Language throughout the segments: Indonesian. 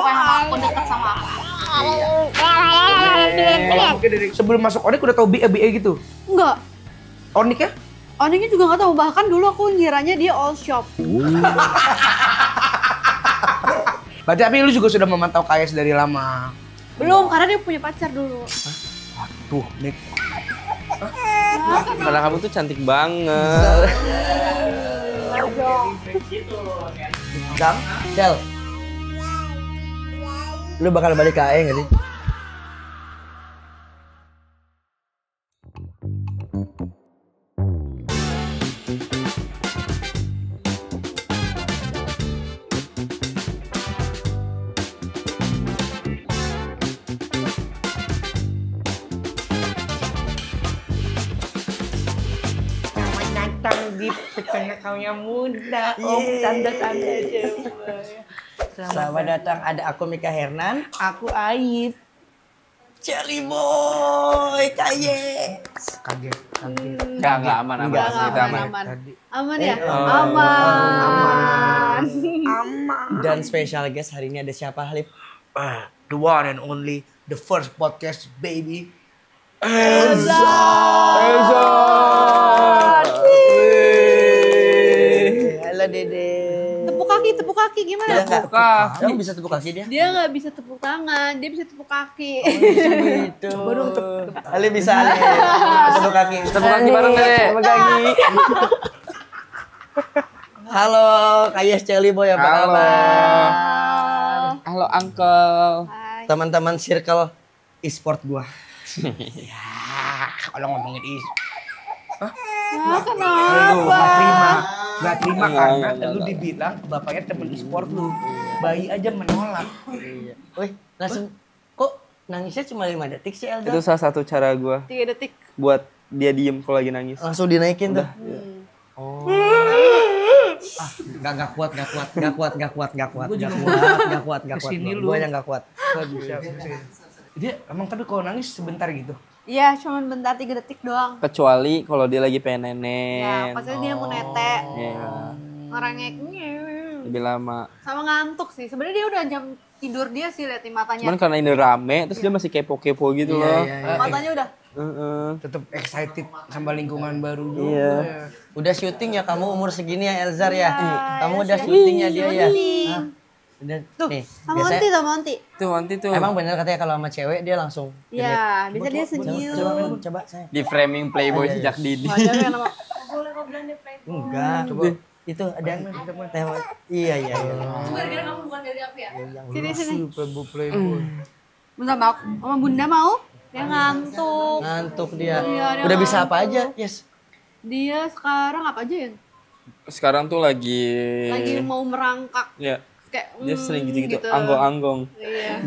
yang aku dekat sama aku. Mungkin dari sebelum masuk Onyx udah tau BA gitu? Enggak. Onyx ya? Onyxnya juga nggak tahu, bahkan dulu aku ngiranya dia all shop. Berarti tapi lu juga sudah memantau KS dari lama? Belum, karena dia punya pacar dulu. Tuh, Nick. Karena kamu tuh cantik banget. Gang, Del. Lu bakal balik ke AE nggak sih? Datang di tengah kau yang muda, tanda-tanda coba. Selamat datang, ada aku Mika Hernan. Aku Aib. Jelly Boy, kaye. Kaget. Enggak aman. Enggak, Kita aman. aman. Aman ya? Aman. Dan special guest hari ini ada siapa, Halif? The one and only, the first podcast baby. Halo Dede. Tepuk kaki gimana? Dia nggak Kaki. Kamu bisa tepuk kaki dia? Dia nggak bisa tepuk tangan, dia bisa tepuk kaki. Gitu. Coba dong Halif bisa Halif. Tepuk kaki. Tepuk kaki bareng deh. Tepuk kaki. Halo, Kayes Jelly Boy apa kabar? Halo Uncle. Hai. Teman-teman circle e-sport gua. Kalau ngomongin Nah, Aduh, kenapa? gak terima karena lu dibilang bapaknya temen e-sport lu. Bayi aja menolak. Iya. Wih, langsung kok nangisnya cuma 5 detik sih Elda? Itu salah satu cara gue 3 detik. buat dia diem kalau lagi nangis. Langsung dinaikin tuh. Oh. Gak kuat. Kesini lu. Gua yang gak kuat. Bisa. Dia emang tapi kalau nangis sebentar gitu. Iya, cuman bentar 3 detik doang. Kecuali kalau dia lagi pengen Ya, nenek. pasti dia mau netek. Iya, Ngerengek. lebih lama. Sama ngantuk sih. Sebenarnya dia udah jam tidur dia sih, lihat matanya. Cuman karena ini rame, terus dia masih kepo-kepo gitu loh. Matanya udah. Tetap excited sama lingkungan baru juga. Iya. Udah syuting ya kamu umur segini ya Elzar ya? Kamu udah syutingnya dia ya? Hah? Udah, Tuh, nih, sama Onti. Tuh nanti tuh emang bener katanya kalau sama cewek dia langsung Iya, bisa dia senyum. coba saya. di framing playboy sejak dini. Wajar kan nama. Enggak, coba itu ada lewat. Iya. Gara-gara kamu bukan dari aku ya? Sini. Playboy. Bentar, Mak. Sama Bunda mau? Dia ngantuk. Ngantuk dia. Iya, dia Udah bisa apa aja? Yes. Dia sekarang apa aja ya? Sekarang tuh lagi Mau merangkak. ya Kayak dia sering gitu-gitu anggong-anggong. Iya.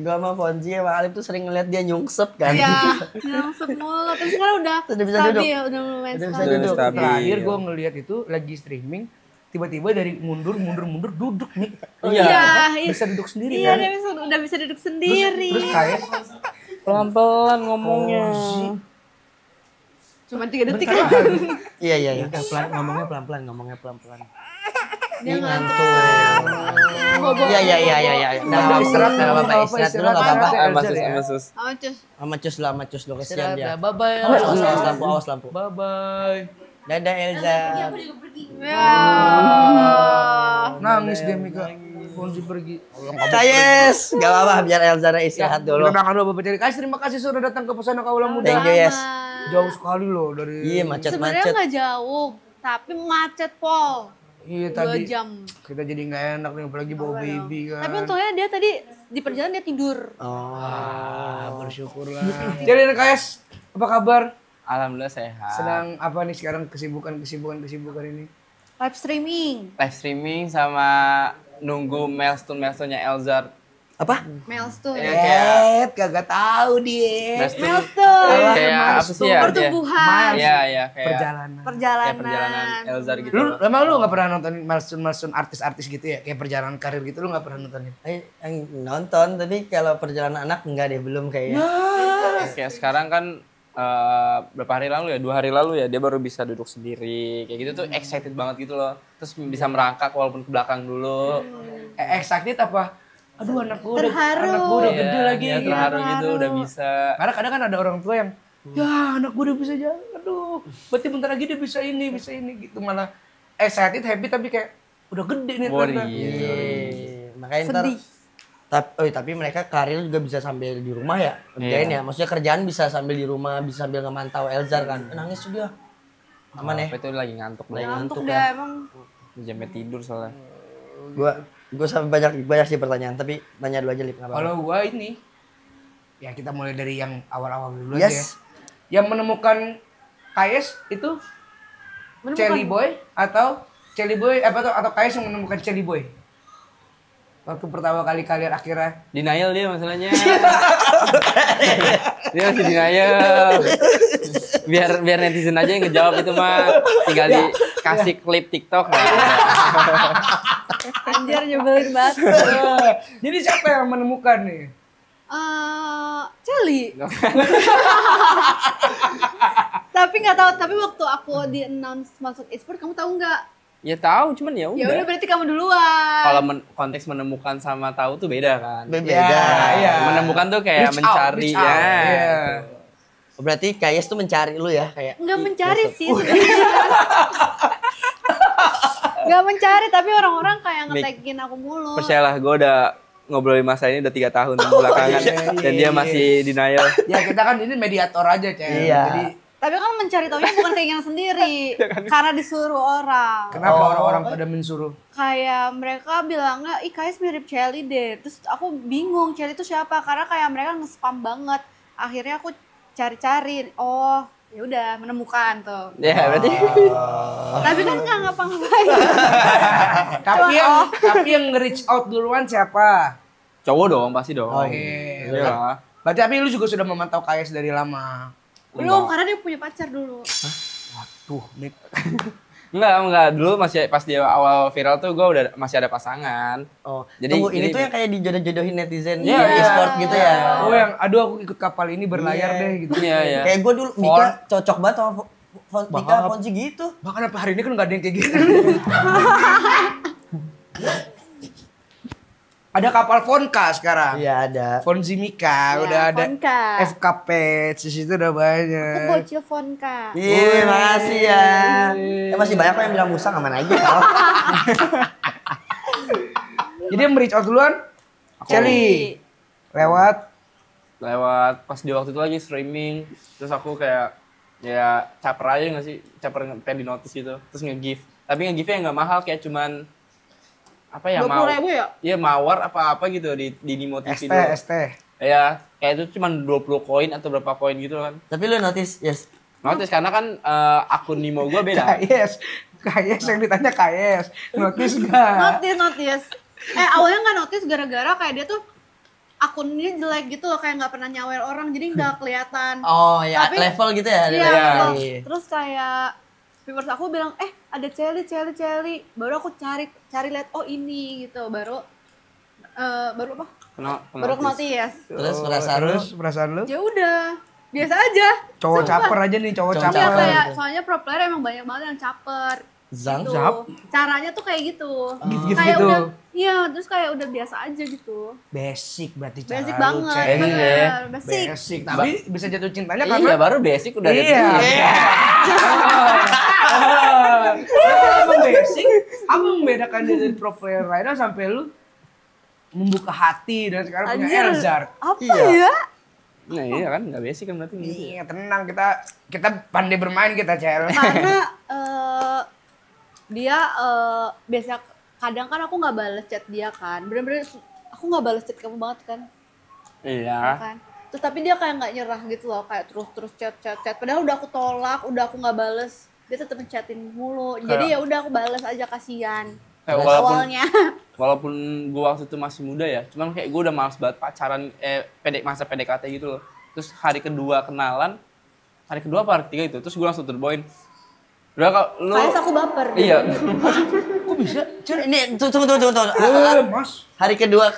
Gua sama Fonzi sama Alif tuh sering ngeliat dia nyungsep kan. Iya, langsung mulu. Tapi sekarang udah Udah bisa stabil, duduk. udah lumayan Udah bisa stabil. duduk. Stabil. Terakhir gue ngeliat itu lagi streaming, tiba-tiba dari mundur duduk nih. Iya, Bisa duduk sendiri iya, kan? dia udah bisa duduk sendiri. Terus kayak Pelan-pelan ngomongnya. Cuma 3 detik. Iya. Ngomongnya pelan-pelan. Dia ngantuk. Iya. Nah, istirahat dulu enggak apa-apa. Sama sus. Sama cus lo kesian dia. Bye-bye. Awas lampu. Bye-bye. Dadah Elza. Ya. Nangis dia Mika. Fonzi pergi. Kayes, gak apa-apa biar Elza istirahat dulu. Kita makan dulu Bapak Ceri. Terima kasih sudah datang ke Pesona Kaula Muda. Thank you yes. Jauh sekali loh dari. Iya Sebenarnya macet-macet. nggak jauh, tapi macet Pol. Iya 2 tadi. jam. Kita jadi nggak enak nih apalagi bawa baby kan. Tapi untungnya dia tadi di perjalanan dia tidur. Bersyukurlah. Jadi KS, apa kabar? Alhamdulillah sehat. Sedang apa nih sekarang kesibukan ini? Live streaming. Live streaming sama nunggu milestone-nya Elzar. Apa? Milestone. Ya, kayak Kagak tahu dia. Milestone. Kayak apa sih ya? Pertumbuhan. Iya, kayak Perjalanan. kayak perjalanan Elzar gitu. Emang lu nggak pernah nonton milestone artis-artis gitu ya? Kayak perjalanan karir gitu lu nggak pernah nontonin? Nonton tapi kalau perjalanan anak enggak deh belum kayaknya. Kayak sekarang kan berapa hari lalu ya, 2 hari lalu ya dia baru bisa duduk sendiri kayak gitu tuh excited banget gitu loh, terus bisa merangkak walaupun ke belakang dulu. Excited apa? aduh anak gue Terharu. udah gede lagi. Iya, terharu gitu udah bisa. Karena kadang kan ada orang tua yang ya anak gue udah bisa jalan, aduh berarti bentar lagi dia bisa ini gitu, malah excited happy tapi kayak udah gede nih ternyata. Makanya ntar Sedih. tapi mereka karir juga bisa sambil di rumah ya kerjain ya, maksudnya kerjaan bisa sambil di rumah, bisa sambil ngemantau Elzar kan. Nangis tuh dia aman ya. Apa itu lagi ngantuk lagi. Ngantuk deh emang. Jamnya tidur soalnya. Gua sampai banyak sih pertanyaan, tapi tanya dulu aja Lip. Kalau gue ini ya kita mulai dari yang awal-awal dulu Yes. aja ya. Yang menemukan KS itu Celi Boy atau Celi Boy atau KS yang menemukan Celi Boy? Waktu pertama kali kalian akhirnya Denial dia masalahnya. Dia masih denial. Biar netizen aja yang ngejawab itu mah. Tinggal dikasih klip TikTok. Anjir nyebelin banget. jadi siapa yang menemukan nih? Celi. Tapi nggak tahu. Tapi waktu aku di announce masuk e-sport, kamu tahu nggak? Ya tahu, cuman ya Ya udah udah. berarti kamu duluan. Kalau konteks menemukan sama tahu tuh beda kan. Beda. Iya. Menemukan tuh kayak Reach out, mencari reach out. ya. Iya. Berarti Kayes tuh mencari lu ya kayak. Nggak mencari sih sebenarnya. Nggak mencari, tapi orang-orang kayak nge-tagin aku mulu. Percayalah, gue udah ngobrolin masa ini udah 3 tahun belakangan dan dia masih denial. Ya kita kan ini mediator aja, Cel. Iya. Jadi Tapi kan mencari taunya bukan keinginan sendiri, karena disuruh orang. kenapa orang-orang pada mensuruh? Kayak mereka bilangnya, ih Kais mirip Celi deh. Terus aku bingung, Celi itu siapa? Karena kayak mereka nge-spam banget. Akhirnya aku cari-cari, oh ya udah menemukan tuh. Ya berarti Tapi kan nggak ngapa-ngapain. Tapi yang nge-reach out duluan siapa? cowok dong, pasti dong. Iya. Iya. Berarti tapi lu juga sudah memantau KS dari lama. Belum, karena dia punya pacar dulu. Tuh, Nick. Enggak. Dulu masih pas dia awal viral tuh gue udah masih ada pasangan. Oh, Jadi- tunggu, ini jadi- tuh yang kayak dijodoh-jodohin netizen Iya, di e-sport gitu ya. Oh yang aduh aku ikut kapal ini berlayar deh gitu. Iya. Kayak gue dulu Mika cocok banget sama Mika Fonzi gitu. Bahkan apa hari ini kan nggak ada yang kayak gitu. Ada kapal Fonka sekarang. Iya ada. Fonzi Mika, Ya, udah ada Fonka. FKP, di situ udah Aku banyak. bocil Fonka. Iya, makasih ya. Ya masih banyak kok yang bilang musang aman aja. Kal. Jadi yang reach out duluan, Celi. Lewat Lewat pas dia waktu itu lagi streaming, terus aku kayak ya caper aja nggak sih, caper pengen di notice gitu, terus nge-give. Tapi nge-give-nya nggak mahal, kayak cuman apa ya, 20.000 ya? Iya mawar apa gitu di Nimo TV ST, dulu. ST. Ya kayak itu cuman 20 koin atau berapa koin gitu kan. Tapi lu notice, yes. Notice karena kan akun Nimo gue beda. KS yang ditanya KS. Notice nggak? Notice. Awalnya nggak notice gara-gara kayak dia tuh akunnya jelek gitu loh, kayak nggak pernah nyawer orang, jadi nggak kelihatan. Oh ya, Tapi- level gitu ya. ada Iya, level. betul. Iya. Terus kayak viewers aku bilang, ada Celi. Baru aku cari lihat, oh ini gitu. Baru apa? Baru kenal Tias. Terus perasaan lu? Terus perasaan lu? Ya udah, biasa aja. Cowok Sumpah. caper aja nih, cowok Cowok caper. Iya caper. kayak soalnya pro player emang banyak banget yang caper. Zang, Gitu. zap. Caranya tuh kayak gitu. Gift-gift Kayak gitu. udah, iya, terus kayak udah biasa aja gitu. Basic berarti cara Basic lu, banget. Cel. Basic ya. Bener, basic. Basic. Tapi bisa jatuh cintanya Iya karena baru basic udah Iya. Apa basic? Apa yang membedakan dia dari pro player lainnya sampai lu membuka hati dan sekarang punya Anjir, Elzar? apa Iya. ya? Nah iya kan nggak basic kan berarti gitu. Iya, tenang, kita pandai bermain kita, Cel. Karena dia biasa kadang kan aku nggak balas chat dia kan, bener-bener aku nggak balas chat kamu banget kan, Iya. kan. Terus tapi dia kayak nggak nyerah gitu loh, kayak terus chat. Padahal udah aku tolak, udah aku nggak bales, dia tetep ngechatin mulu. Jadi ya udah aku balas aja, kasihan. Kayak Awalnya. walaupun gue waktu itu masih muda ya, cuman kayak gue udah males banget pacaran, masa PDKT gitu loh. Terus hari kedua kenalan, hari kedua apa hari ketiga itu, terus gue langsung terboin. Udah kalau lu, Kayak aku baper. iya, Kok bisa? Ini tunggu. Mas. Hari kedua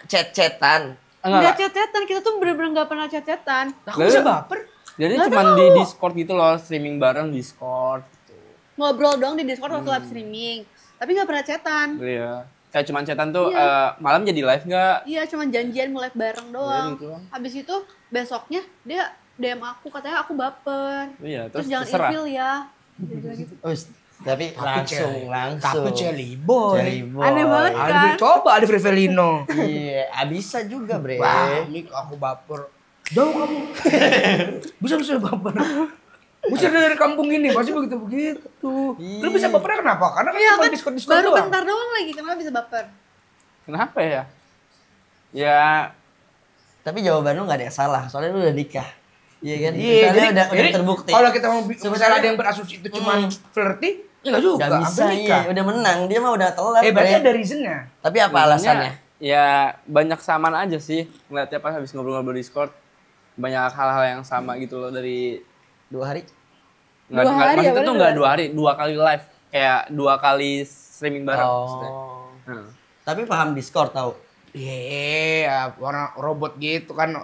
chat-chatan. Nggak chat-chatan, kita tuh bener-bener nggak pernah chat-chatan. Aku bisa baper. jadi Nggak cuma tahu. di Discord gitu loh, streaming bareng Discord. Ngobrol doang di Discord waktu live streaming, tapi nggak pernah chatan. Iya. Kayak cuman chatan tuh Iya. malam jadi live nggak? Iya, cuma janjian mulai bareng doang. gitu doang. Habis itu besoknya dia DM aku katanya aku baper. Iya, Terus terus jangan terserah. ilfil ya. Gitu. Tapi langsung. Tapi Jelly Boy. Jelly Boy. Aneh banget kan? Ada coba ada Frivelino. Iya, bisa juga, Bre. Wah, Mik aku baper. Jauh kamu. Bisa baper. Bisa dari kampung ini pasti begitu. Lu bisa bapernya kenapa? Karena kan Iya cuma kan, diskon baru doang. bentar doang lagi, kenapa bisa baper? Kenapa ya? Ya, Tapi jawaban lu gak ada yang salah, soalnya lu udah nikah. Iya kan? Iya, Misalnya jadi udah terbukti. Kalau kita mau misalnya Sebenarnya- ada yang berasumsi itu cuma flirty, ya enggak juga. Gak bisa, Sampai iya. nikah. Udah menang, dia mah udah telat. Berarti Bre. ada reasonnya. Tapi apa alasannya? Ya banyak samaan aja sih. Ngeliatnya pas habis ngobrol-ngobrol di Discord. Banyak hal-hal yang sama gitu loh dari 2 hari? Nggak, 2 hari ya, maksudnya tuh berarti nggak 2 2 hari, 2 kali live. Kayak 2 kali streaming bareng. maksudnya. Oh. Hmm. Tapi paham Discord tahu. Iya, warna robot gitu kan.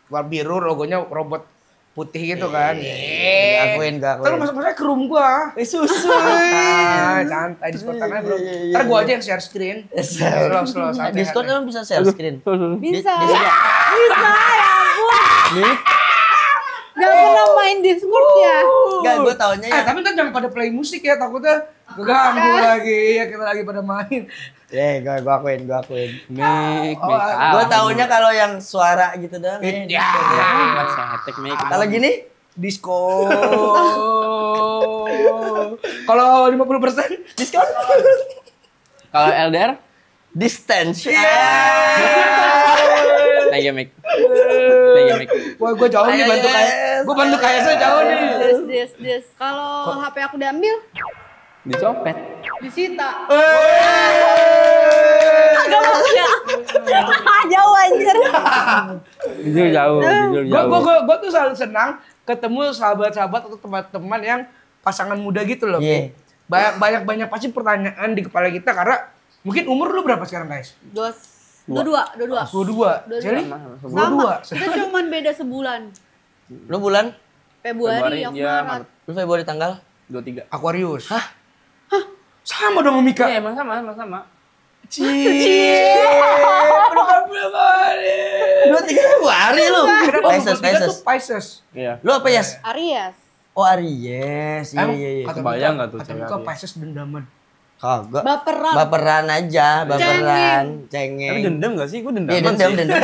Warna biru logonya robot putih gitu kan. Gak akuin. Ntar masuk-masuknya ke room gua. Susu. Santai Discord aja bro. Ntar gua aja yang share screen. Slow, santai. Discord emang bisa share screen. Bisa. Bisa. Bisa, ya ampun. Nih, Gak pernah main Discord ya? enggak gue taunya ya. Tapi ntar jangan pada play musik ya, takutnya keganggu lagi. Ya kita lagi pada main. Gue akuin. Make Gue taunya kalau yang suara gitu doang. Ya. Cetek make. Kalau gini, Disco. Kalau 50% Discord. Kalau LDR, Distance. thank you make. Thank you make. Wah, gue jauh nih bantu kayak. Gue bantu kayak saya jauh nih. Des. Kalau HP aku diambil, Dicopet. disita. Agak mau ya. Jauh anjir. Jujur jauh. Gue tuh selalu senang ketemu sahabat-sahabat atau teman-teman yang pasangan muda gitu loh. Iya. Banyak pasti pertanyaan di kepala kita karena mungkin umur lu berapa sekarang guys? 22. 22. Jadi Sama. Kita cuman beda sebulan. Lu bulan? Februari, aku ya, Maret. Lu Februari tanggal? 23. Aquarius. Hah? Sama dong Mika. Iya, emang sama. Belum kali. 23 Februari lu. Kenapa Pisces. 23 tuh Pisces? Iya. Lu apa, Yas? Aries. Oh, Aries. Iya. Kata Kebayang Mika- nggak tuh Kata cewek Mika Aries? Pisces dendaman. Kagak. Baperan. Baperan aja, baperan. Tapi Cengeng. dendam gak sih? Gue dendaman Iya, dendam.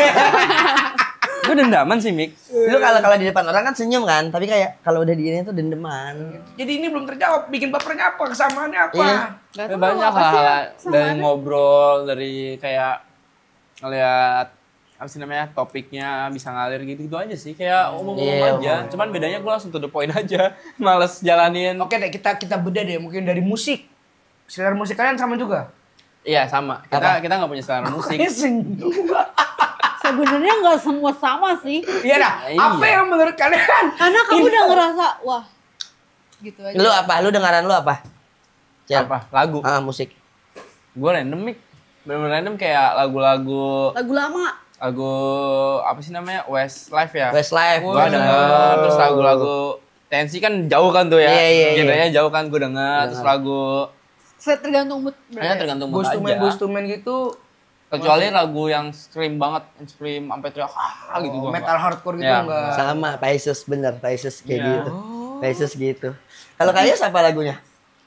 Gue dendaman sih, Mik. Lu kalau di depan orang kan senyum kan, tapi kayak kalau udah di ini tuh dendeman. Jadi ini belum terjawab. Bikin bapernya apa? Kesamaannya apa? Iya. Gak Ya, tahu banyak apa sih hal sama dari ada. ngobrol, dari kayak ngeliat apa sih namanya topiknya bisa ngalir gitu aja sih kayak umum Iya, aja. Cuman bedanya gue langsung to the point aja, males jalanin. Oke deh, kita beda deh. Mungkin dari musik. Selera musik kalian sama juga? Iya sama. Apa? Kita nggak punya selera musik. Sebenarnya nggak semua sama sih. Iya dah. Iya. Apa yang menurut kalian? Karena kamu udah ngerasa, wah, gitu aja. Lu apa? Lu dengaran lu apa? Cel. Apa? Lagu. Ah, musik. Gue random Mik. Bener-bener random kayak lagu-lagu Lagu lama. lagu apa sih namanya Westlife ya. Westlife. Gue denger terus lagu-lagu tensi kan jauh kan tuh ya. Iya. Genrenya jauh kan gue denger terus lagu Tergantung mood. kayaknya tergantung mood aja. Boyz II Men gitu. Kecuali lagu yang scream banget, scream sampai teriak gitu gua Metal hardcore gitu Ya. enggak? Sama Pisces bener, Pisces kayak Iya. gitu. Pisces gitu. Kalau kalian apa lagunya?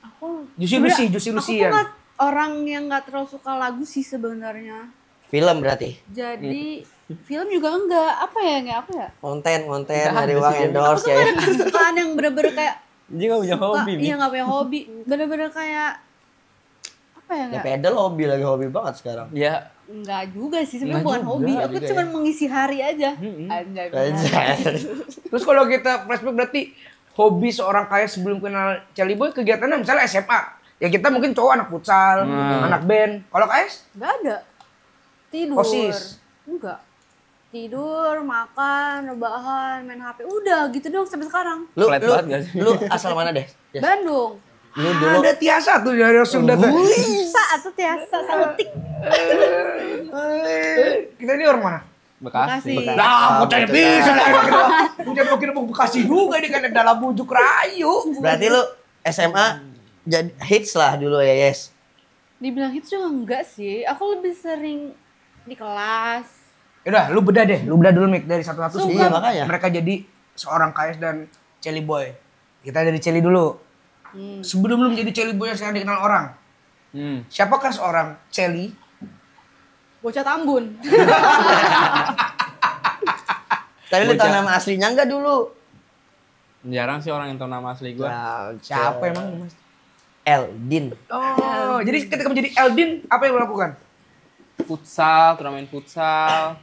Aku Juicy Lucy aku tuh ya. orang yang nggak terlalu suka lagu sih sebenarnya. Film berarti. Jadi film juga enggak. Apa ya nggak aku ya? Konten Nggak dari ada uang sih. endorse Aku tuh ya. ada kesukaan yang bener-bener kayak Dia gak punya hobi, Iya nggak punya hobi. Bener-bener kayak apa ya Ya nggak? pedal hobi lagi hobi banget sekarang. Ya, Enggak juga sih, sebenarnya Nggak bukan juga, hobi. Aku juga cuma ya. mengisi hari aja. Anjay. benar. Anjay. Terus kalau kita flashback berarti hobi seorang kaya sebelum kenal Charlie Boy kegiatannya misalnya SMA. Ya kita mungkin cowok anak futsal, anak band. Kalau KS? Enggak ada. Tidur. OSIS? Enggak. Tidur, makan, rebahan, main HP. Udah gitu dong sampai sekarang. Lu Flat lu, banget gak sih? lu asal mana deh? Yes. Bandung. Lu dulu Ada Tiasa tuh dari Sunda tuh. Saat tuh Tiasa Sautik. Kita ini orang mana? Bekasi. Bekasi. Nah, bocahnya bisa lah. Bocah mungkin mau Bekasi juga ini kan dalam bujuk rayu. berarti lu SMA jadi hits lah dulu ya, Yes. Dibilang hits juga enggak sih. Aku lebih sering di kelas. Yaudah, lu bedah deh. Lu bedah dulu Mik dari satu-satu Suka. sebelum Iya, makanya. mereka jadi seorang KS dan Celi Boy. Kita dari Celi dulu. Sebelum lu menjadi Celi Boy yang sekarang dikenal orang. Siapakah seorang Celi? Bocah Tambun. Tapi lu tahu nama aslinya enggak dulu? Jarang sih orang yang tahu nama asli gue. Nah, Siapa emang Mas? Eldin. Oh, jadi ketika menjadi Eldin, apa yang lo lakukan? Futsal, turnamen futsal,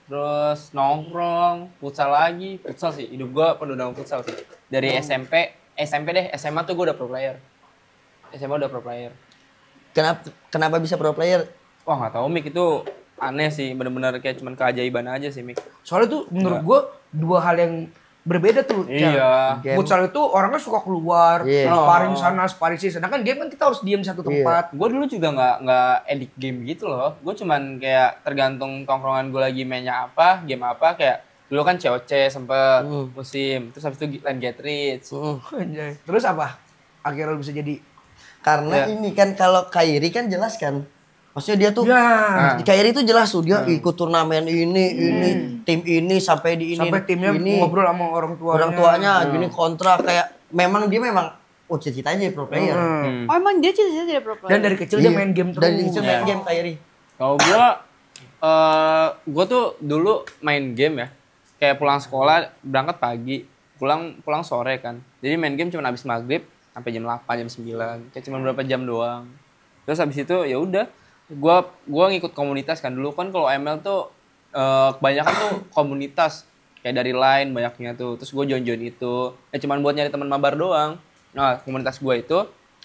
terus nongkrong, futsal lagi, futsal sih. Hidup gue penuh dengan futsal sih. Dari SMP deh, SMA tuh gue udah pro player. SMA udah pro player. Kenapa bisa pro player? Wah nggak tahu Mik, itu aneh sih, bener-bener kayak cuman keajaiban aja sih Mik. Soalnya tuh menurut gue dua hal yang berbeda tuh. Iya. Game. Futsal itu orangnya suka keluar, Iya. sparring sana, sparring sini. Sedangkan game kan kita harus diam di satu tempat. Gue dulu juga nggak edit game gitu loh. Gue cuman kayak tergantung tongkrongan gue lagi mainnya apa, game apa. Kayak dulu kan COC sempet musim, terus habis itu Land Get Rich. Anjay. Terus apa? Akhirnya lu bisa jadi Karena ini kan kalau Kairi kan jelas kan. Maksudnya dia tuh ya. Kairi itu jelas tuh dia ikut turnamen ini, tim ini sampai di ini. Sampai timnya ini. ngobrol sama orang tuanya. Orang tuanya gini kontrak kayak memang dia cita-citanya pro player. Oh emang dia cita-cita jadi pro player? Dan dari kecil dia main game terus. Dari kecil main game Kairi. Kalau gue tuh dulu main game ya. Kayak pulang sekolah berangkat pagi, pulang sore kan. Jadi main game cuma habis maghrib sampai jam 8, jam 9. Kayak cuma berapa jam doang. Terus habis itu ya udah, gua ngikut komunitas kan. Dulu kan kalau ML tuh kebanyakan tuh komunitas. Kayak dari Line banyaknya tuh. Terus gue join itu. Ya cuman buat nyari teman mabar doang. Nah, komunitas gue itu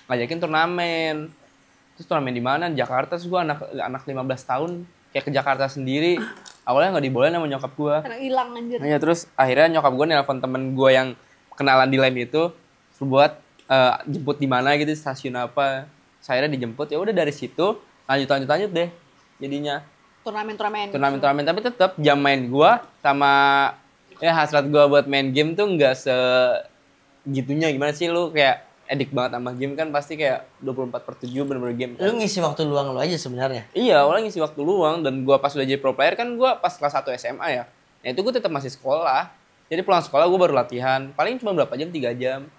ngajakin turnamen. Terus turnamen di mana? Di Jakarta. Terus gue anak 15 tahun kayak ke Jakarta sendiri. Awalnya nggak dibolehin sama nyokap gue. Karena hilang anjir. Nah, ya, terus akhirnya nyokap gue nelpon temen gue yang kenalan di Line itu buat jemput di mana gitu, stasiun apa. Saya dijemput, ya udah dari situ lanjut deh jadinya. Turnamen tapi tetap jam main gue sama ya hasrat gue buat main game tuh nggak segitunya. Gimana sih lu kayak edik banget sama game kan pasti kayak 24/7 bener-bener game kan? Lu ngisi waktu luang lu aja sebenarnya. Iya, awalnya ngisi waktu luang dan gua pas udah jadi pro player kan gua pas kelas 1 SMA ya. Nah itu gua tetap masih sekolah. Jadi pulang sekolah gua baru latihan. Paling cuma berapa jam? 3 jam.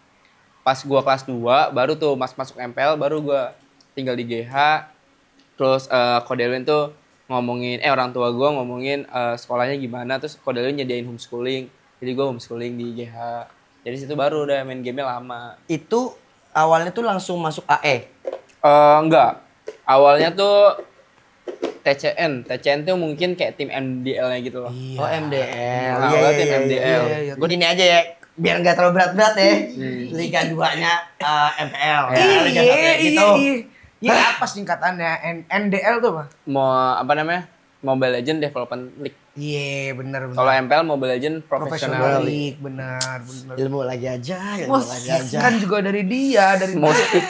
Pas gua kelas 2 baru tuh masuk MPL, baru gua tinggal di GH. Terus Kodelin tuh ngomongin orang tua gua ngomongin sekolahnya gimana, terus Kodelin nyediain homeschooling. Jadi gua homeschooling di GH. Jadi situ baru udah main game-nya lama. Itu awalnya tuh langsung masuk AE. Enggak. Awalnya tuh TCN tuh mungkin kayak tim MDL-nya gitu loh. Oh MDL. Nah, awalnya tim MDL. Gue gini aja ya, biar nggak terlalu berat-berat ya. Liga 2-nya MPL. Liga 1-nya gitu. Iya apa singkatannya? NDL tuh apa? Apa namanya? Mobile Legend Development League. Iya benar. Kalau MPL Mobile Legend Professional League. Benar. Ilmu lagi aja, ilmu lagi aja. Kan juga dari dia, dari Mostik.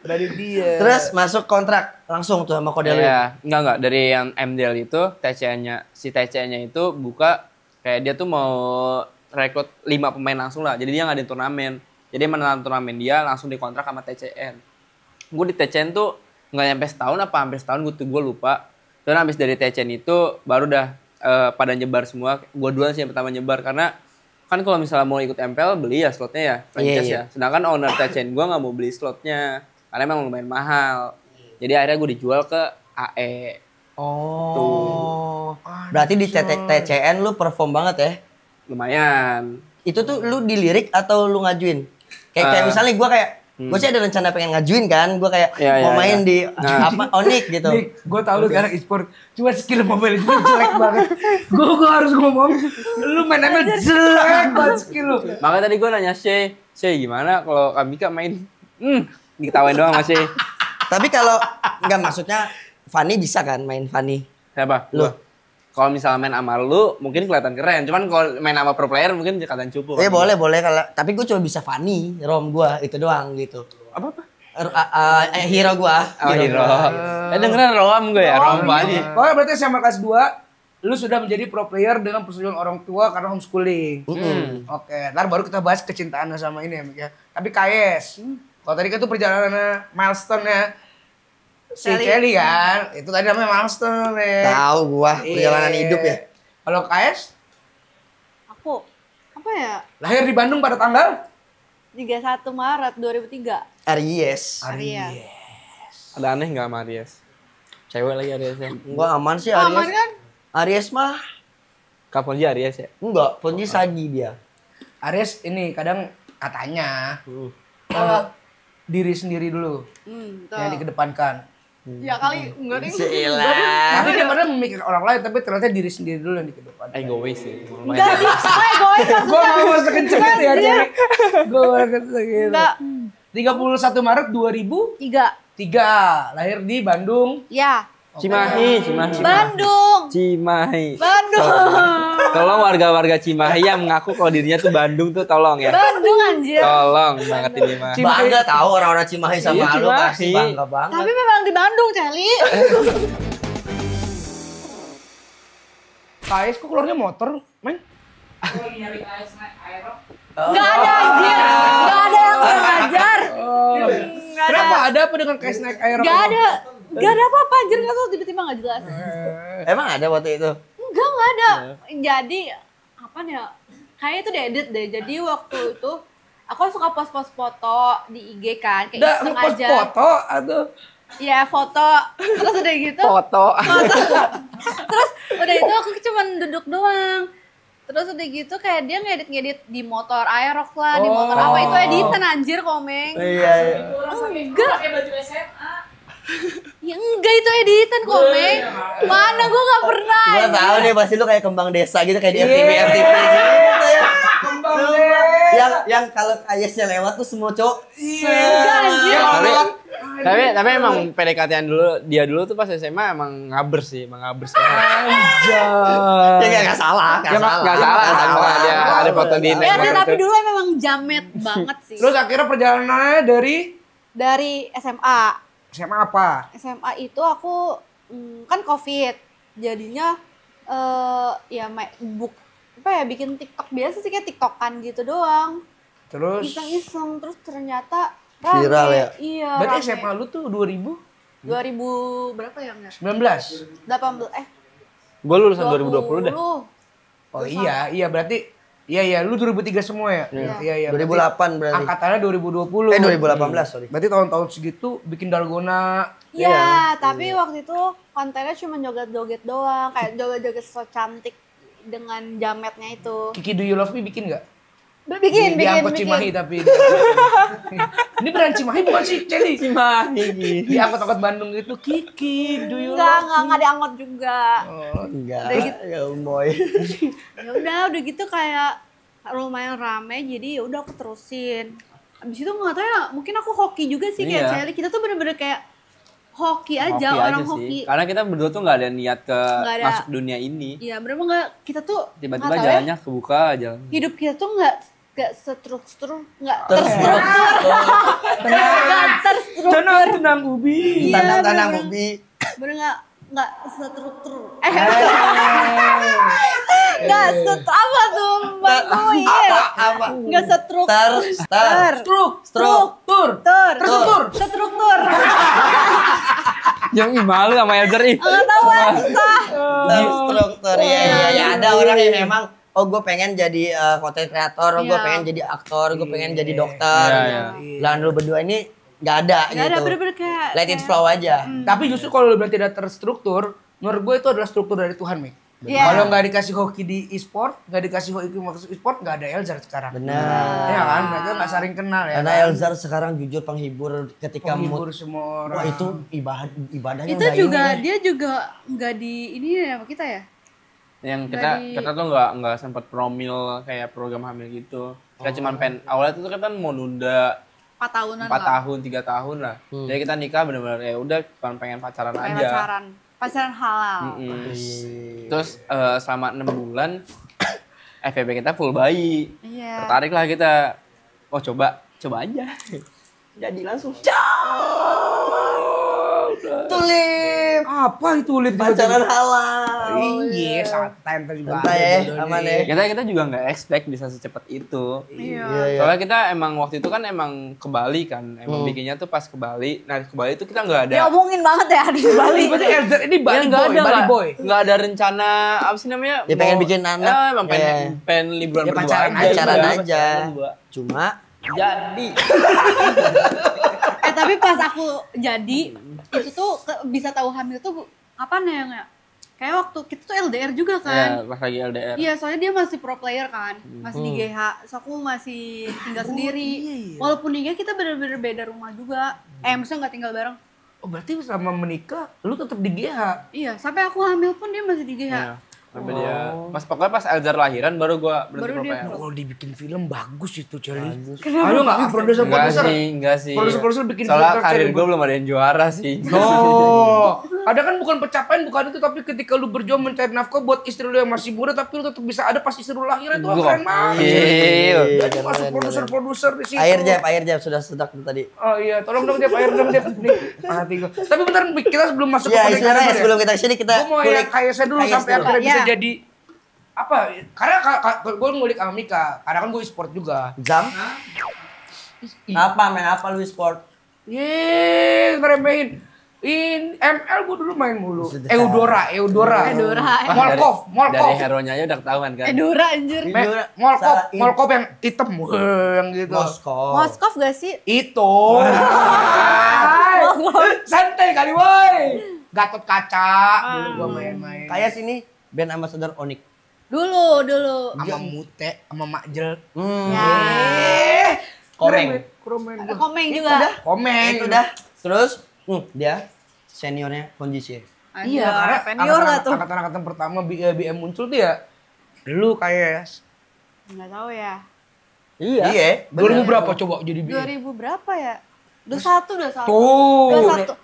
dari dia. Terus masuk kontrak langsung tuh sama Kodelin. Iya, enggak dari yang MDL itu TCN-nya itu buka kayak dia tuh mau rekrut 5 pemain langsung lah. Jadi dia ngadain turnamen. Jadi menang turnamen dia langsung dikontrak sama TCN. Gue di TCN tuh nggak nyampe setahun apa hampir setahun gue lupa. Dan habis dari TCN itu baru dah pada nyebar semua. Gue duluan sih yang pertama nyebar karena kan kalau misalnya mau ikut MPL beli ya slotnya ya, franchise ya. Sedangkan owner TCN gue nggak mau beli slotnya karena emang lumayan mahal. Jadi akhirnya gue dijual ke AE. Oh. Berarti di TCN lu perform banget ya? Lumayan. Itu tuh lu dilirik atau lu ngajuin? Kayak misalnya gue kayak gue sih ada rencana pengen ngajuin kan, gue kayak mau main di apa Onyx gitu. Nih, gue tau lu sekarang e-sport, cuma skill mobile itu jelek banget. Gue harus ngomong, lu main ML jelek banget skill lu. Makanya tadi gue nanya Shay gimana kalau Kamika main? Diketawain doang sama Shay. Tapi kalau nggak maksudnya Fanny bisa kan main Fanny? Siapa? Lu. Kalau misalnya main sama lu mungkin kelihatan keren, cuman kalau main sama pro player mungkin kelihatan cupu. Boleh kalau tapi gue cuma bisa Fanny, rom gue itu doang gitu. Apa? Hero gue. Oh, hero. Dengerin rom gue ya, rom Fanny. Oh, berarti sama kelas 2 lu sudah menjadi pro player dengan persetujuan orang tua karena homeschooling. Oke, ntar baru kita bahas kecintaannya sama ini ya, Mik ya. Tapi KS. Kalau tadi kan tuh perjalanannya milestone-nya Si Celi kan, itu tadi namanya milestone nih. Tahu gua perjalanan Iya. hidup ya. Kalau KS, Aku apa ya? lahir di Bandung pada tanggal 31 Maret 2003. Aries. Aries. Ada aneh nggak sama Aries? Cewek lagi Ariesnya. Gua aman sih Aman Aries. kan? Aries mah Kapan aja Aries ya? enggak, Ponji Sagi dia. Aries ini kadang katanya diri sendiri dulu Tuh. yang dikedepankan. Ya kali enggak deh. Cila. Tapi dia padahal memikirkan orang lain, tapi ternyata diri sendiri dulu yang dikedepankan. Egois sih. Enggak sih. Egois Gue gak mau sekenceng itu ya, Celi. Gue gak sekenceng itu. Enggak. 31 Maret 2003, 3. lahir di Bandung. Ya. Cimahi. Bandung. Cimahi. Bandung. Tolong warga-warga Cimahi yang mengaku kalau dirinya tuh Bandung tuh tolong ya. Bandung anjir. Tolong banget ini mah. Bangga tahu orang-orang Cimahi sama Iya, lu Cimahi. pasti bangga banget. Tapi memang di Bandung, Celi. KS kok keluarnya motor, men? Enggak ada anjir. Enggak ada yang kurang ajar. Enggak ada. Kenapa ada apa dengan KS naik air? Enggak ada. Enggak ada apa-apa anjir, enggak tahu tiba-tiba enggak jelas. Emang ada waktu itu? Enggak ada. Jadi apa ya? Kayaknya itu diedit deh. Jadi waktu itu aku suka post-post foto di IG kan, kayak Udah iseng ngepost aja. foto atau Ya foto. Terus udah gitu. Foto. Terus udah itu aku cuman duduk doang. Terus udah gitu kayak dia ngedit-ngedit di motor Aerox lah, di motor apa itu editan anjir Komeng. Iya. Enggak. Pakai baju SMA. Ya enggak itu editan Komeng. Mana gua enggak pernah. Gua tahu nih pasti lu kayak kembang desa gitu kayak di FTV gitu ya. kembang Yang kalau ayesnya lewat tuh semua cowok. Enggak anjir. Tapi emang PDKT-an dia dulu tuh pas SMA emang ngabers sih, emang ngabers banget. Ya enggak salah, Ya enggak salah, sama dia ada foto di Ya sih, Instagram tapi itu. dulu memang jamet banget sih. Terus akhirnya perjalanannya Dari SMA. SMA apa? SMA itu aku kan COVID. Jadinya ya apa ya bikin TikTok biasa sih kayak TikTokan gitu doang. Terus Iseng-iseng terus ternyata rame. Viral ya? Iya. berarti rame. SMA lu tuh 2019. 2000 berapa ya enggak? 18 Gue lulusan 2020 dah. Oh iya berarti iya lu 2003 semua ya? Iya. 2008 berarti. Angkatannya 2020. 2018 sorry. Berarti tahun-tahun segitu bikin dalgona. Iya, tapi waktu itu kontennya cuma joget-joget doang, kayak joget-joget so cantik dengan jametnya itu. Kiki Do You Love Me bikin nggak? Bikin. Diangkut Cimahi tapi. Ini beneran Cimahi bukan sih, Celi? Cimahi. Diangkut-angkut Bandung gitu, Kiki Do You Enggak, Love Me. enggak diangkut juga. Enggak. Udah gitu. Ya boy. Ya udah gitu kayak lumayan rame, jadi ya udah aku terusin. Abis itu nggak tahu ya, mungkin aku hoki juga sih kayak Iya. Celi. Kita tuh bener-bener kayak hoki aja, Hoki orang aja sih. hoki. Karena kita berdua tuh nggak ada niat Nggak ada. masuk dunia ini. Iya, bener-bener nggak, kita tuh Tiba-tiba nggak tahu ya, jalannya kebuka aja. hidup kita tuh nggak terstruktur, nggak terstruktur. Tenang Ubi. Iya, Tanang-tanang bener-bener. Ubi. Bener nggak struktur. Nggak apa tuh Mbak Kuil? Apa? Nggak struktur. Struktur. Struktur. Yang malu sama Elder ih. Nggak tahu susah. Struktur ya ada orang yang memang gue pengen jadi konten kreator, gue Iya. pengen jadi aktor, gue pengen jadi dokter. Iya. Lah lu berdua ini nggak ada Nggak ada gitu. bener-bener kayak. Let it flow aja. Tapi justru kalau lu bilang tidak terstruktur, menurut gue itu adalah struktur dari Tuhan, Mik. Iya. Kalau nggak dikasih hoki di e-sport, nggak dikasih hoki masuk e-sport, nggak ada Elzar sekarang. Benar. Ya kan, mereka nggak saling kenal ya. Karena kan? Elzar sekarang jujur penghibur ketika Menghibur mood. semua orang. Wah itu ibadahnya Itu udah juga ini. dia juga nggak di ini ya sama kita ya. Yang Dari- kita tuh nggak sempat promil kayak program hamil gitu. Kita cuman awalnya tuh kita kan mau nunda 4 tahunan 4 lah. tahun 3 tahun lah. Jadi kita nikah bener-bener ya udah cuma pengen pacaran Kayak aja. pacaran halal. Mm-mm. Terus selama 6 bulan FVP kita full bayi. Iya. Tertarik lah kita. Oh coba aja. Jadi langsung. Tulip. Apa itu Lip? Pacaran halal. Iya, santai ntar juga. Santai ada ya, jodohnya. aman ya. Kita juga nggak expect bisa secepat itu. Iya. Soalnya kita emang waktu itu kan emang ke Bali kan, emang bikinnya tuh pas ke Bali. Nah ke Bali itu kita nggak ada. Dia omongin banget ya di Bali. Berarti Elzer ini Bali nggak boy, ada, Bali boy. nggak ada rencana apa sih namanya? Dia pengen bikin anak. Ya, emang pengen, Iya. pengen liburan Ya, berdua pacaran aja. Pacaran Iya, aja. pacaran berdua. Cuma Jadi. Tapi pas aku jadi itu tuh bisa tahu hamil tuh kapan ya nggak? Kayak waktu kita tuh LDR juga kan. Ya pas lagi LDR. Iya, soalnya dia masih pro player kan, masih di GH, so aku masih tinggal sendiri. Walaupun di GH kita bener-bener beda rumah juga, maksudnya nggak tinggal bareng. Oh berarti sama menikah, lu tetap di GH. Iya, sampai aku hamil pun dia masih di GH. Iya. Sampai dia. Pokoknya pas Elzar lahiran baru gua berhenti Baru pro dia player. Kalau dibikin film bagus itu, Celi. Kenapa? Ayo nggak produser-produser. Enggak sih. Produser-produser bikin Soalnya filter, karir Celi. gue belum ada yang juara sih. Oh, ada kan bukan pencapaian, bukan itu, tapi ketika lu berjuang mencari nafkah buat istri lu yang masih muda, tapi lu tetap bisa ada pas istri lu lahiran, itu keren banget. Gokil. Jadi masuk produser-produser di situ. air Jap sudah sedak tadi. Oh iya, tolong dong Jep, air dong Jep. Nih, hati gua. Tapi bentar, kita sebelum masuk Ya, konten istilahnya karir, sebelum kita kesini kita Gue mau ya kayak saya dulu Kayes sampai dulu. akhirnya bisa Ya. jadi apa? Karena gue ngulik sama Mika, karena kan gue e-sport juga. jam. Apa main apa lu sport? Yeay, ngeremehin. ML gue dulu main mulu. Sudah. Eudora. Molkov. Dari hero-nya aja udah ketahuan kan. Dora anjir. Eudora. Molkov, Salah, Molkov yang hitam, yang gitu. Moskow. Moskov gak sih? Itu. Santai kali woi. Gatot kaca dulu gua main-main. Kayak sini band ambassador Onyx. Dulu. Sama Mute, sama Makjel. Ya. Komeng. Ada Komeng juga. Komeng. Itu dah. Terus dia seniornya Kondisi. Iya, karena senior lah tuh. angkatan pertama BM muncul tuh ya. Dulu kayak Nggak tahu ya. Iya. 2000 berapa coba jadi BM? 2000 berapa ya? 21. Tuh. 21.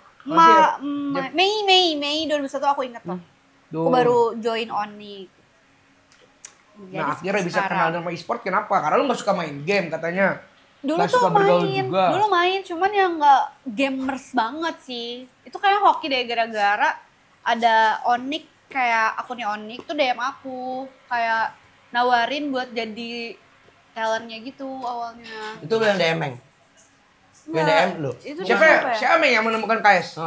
Mei 2021 aku ingat tuh. Aku baru join Onyx. Nah, akhirnya bisa kenal sama e-sport kenapa? Karena lu gak suka main game katanya. Dulu Nggak tuh suka bergaul main, juga. dulu main, cuman yang nggak gamers banget sih. Itu kayak hoki deh, gara-gara ada Onyx, kayak akunnya Onyx tuh DM aku, kayak nawarin buat jadi talentnya gitu awalnya. Itu lu yang DM-eng. Yang Nggak, DM lu. Itu Siapa yang menemukan KS?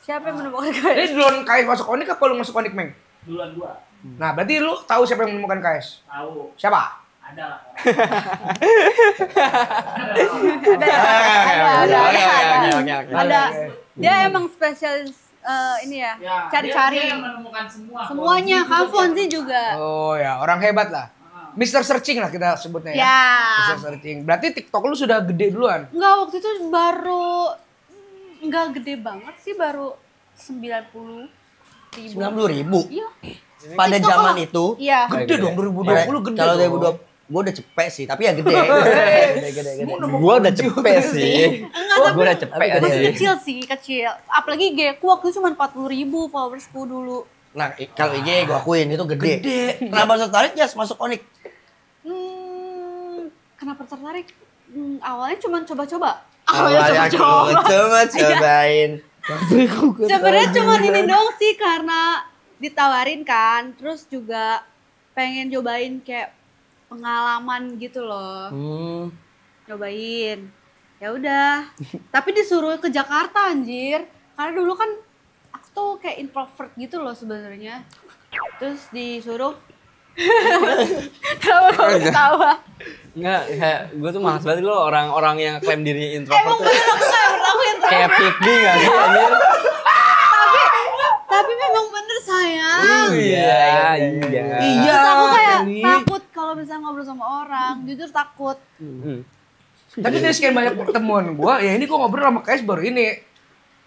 Siapa yang menemukan kayak? Jadi duluan KS masuk Onyx apa lu masuk Onyx, Meng? Duluan gua. Nah, berarti lu tahu siapa yang menemukan KS? Tahu. Siapa? Ada lah. Ada. Dia emang spesialis ini ya, cari-cari Dia yang menemukan semua. semuanya. Kavon sih juga. Oh ya, orang hebat lah. Mr. Searching lah kita sebutnya ya. Ya. Mr. Searching. Berarti TikTok lu sudah gede duluan. Enggak, waktu itu baru enggak gede banget sih, baru 90.000. 90.000. Iya. Pada TikTok zaman kalau- itu. Iya. Gede dong 2020 gede. Kalau dong. 2020 gue udah cepet sih, tapi ya gede. Gede. Gua udah cepet sih. Gua udah cepet aja Masih sih. kecil sih, kecil. Apalagi IG ku waktu itu cuma 40.000 followersku dulu. Nah, kalau IG gue akuin itu gede. Gede. Kenapa tertarik ya masuk Onyx? Kenapa tertarik? Awalnya cuma coba-coba. Awalnya coba-cobain. Sebenarnya cuma ini dong sih, karena ditawarin kan, terus juga pengen cobain kayak pengalaman gitu loh, cobain. Ya udah, tapi disuruh ke Jakarta anjir, karena dulu kan aku tuh kayak introvert gitu loh sebenarnya, terus disuruh. Kenapa kamu ketawa? Enggak, kayak gue tuh malas banget lo orang-orang yang klaim dirinya introvert Emang tuh. bener aku kayak aku introvert. Kayak Pikmi gak sih anjir? Tapi memang bener sayang. Iya. Iya. Terus aku kayak Kelly. takut kalau misalnya ngobrol sama orang, jujur takut. Tapi dari sekian banyak pertemuan gua, ya ini gua ngobrol sama KS baru ini.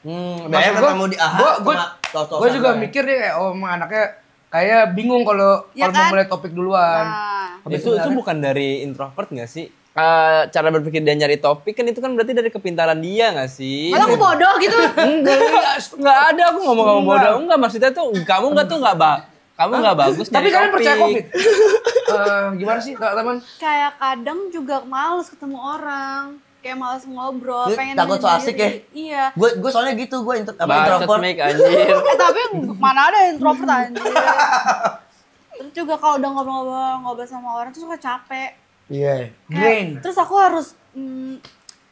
Banyak Maksud gua, ketemu di AHA. gua juga mikir nih kayak, oh emang anaknya kayak bingung kalau Ya mau kan? mulai topik duluan. Nah, Itu bukan dari introvert gak sih? Cara berpikir dia nyari topik kan itu kan berarti dari kepintaran dia gak sih? malah aku bodoh gitu. Enggak ada, aku ngomong kamu bodoh. Enggak, maksudnya tuh kamu enggak bagus Tapi nyari kalian percaya topik. COVID? Gimana sih teman? Kayak kadang juga males ketemu orang. kayak malas ngobrol, Lu pengen takut so asik ya? Iya. Gue soalnya gitu, gue Bacot introvert. make anjir. Tapi mana ada introvert anjir. Terus juga kalau udah ngobrol sama orang tuh suka capek. Iya. Drain. Terus aku harus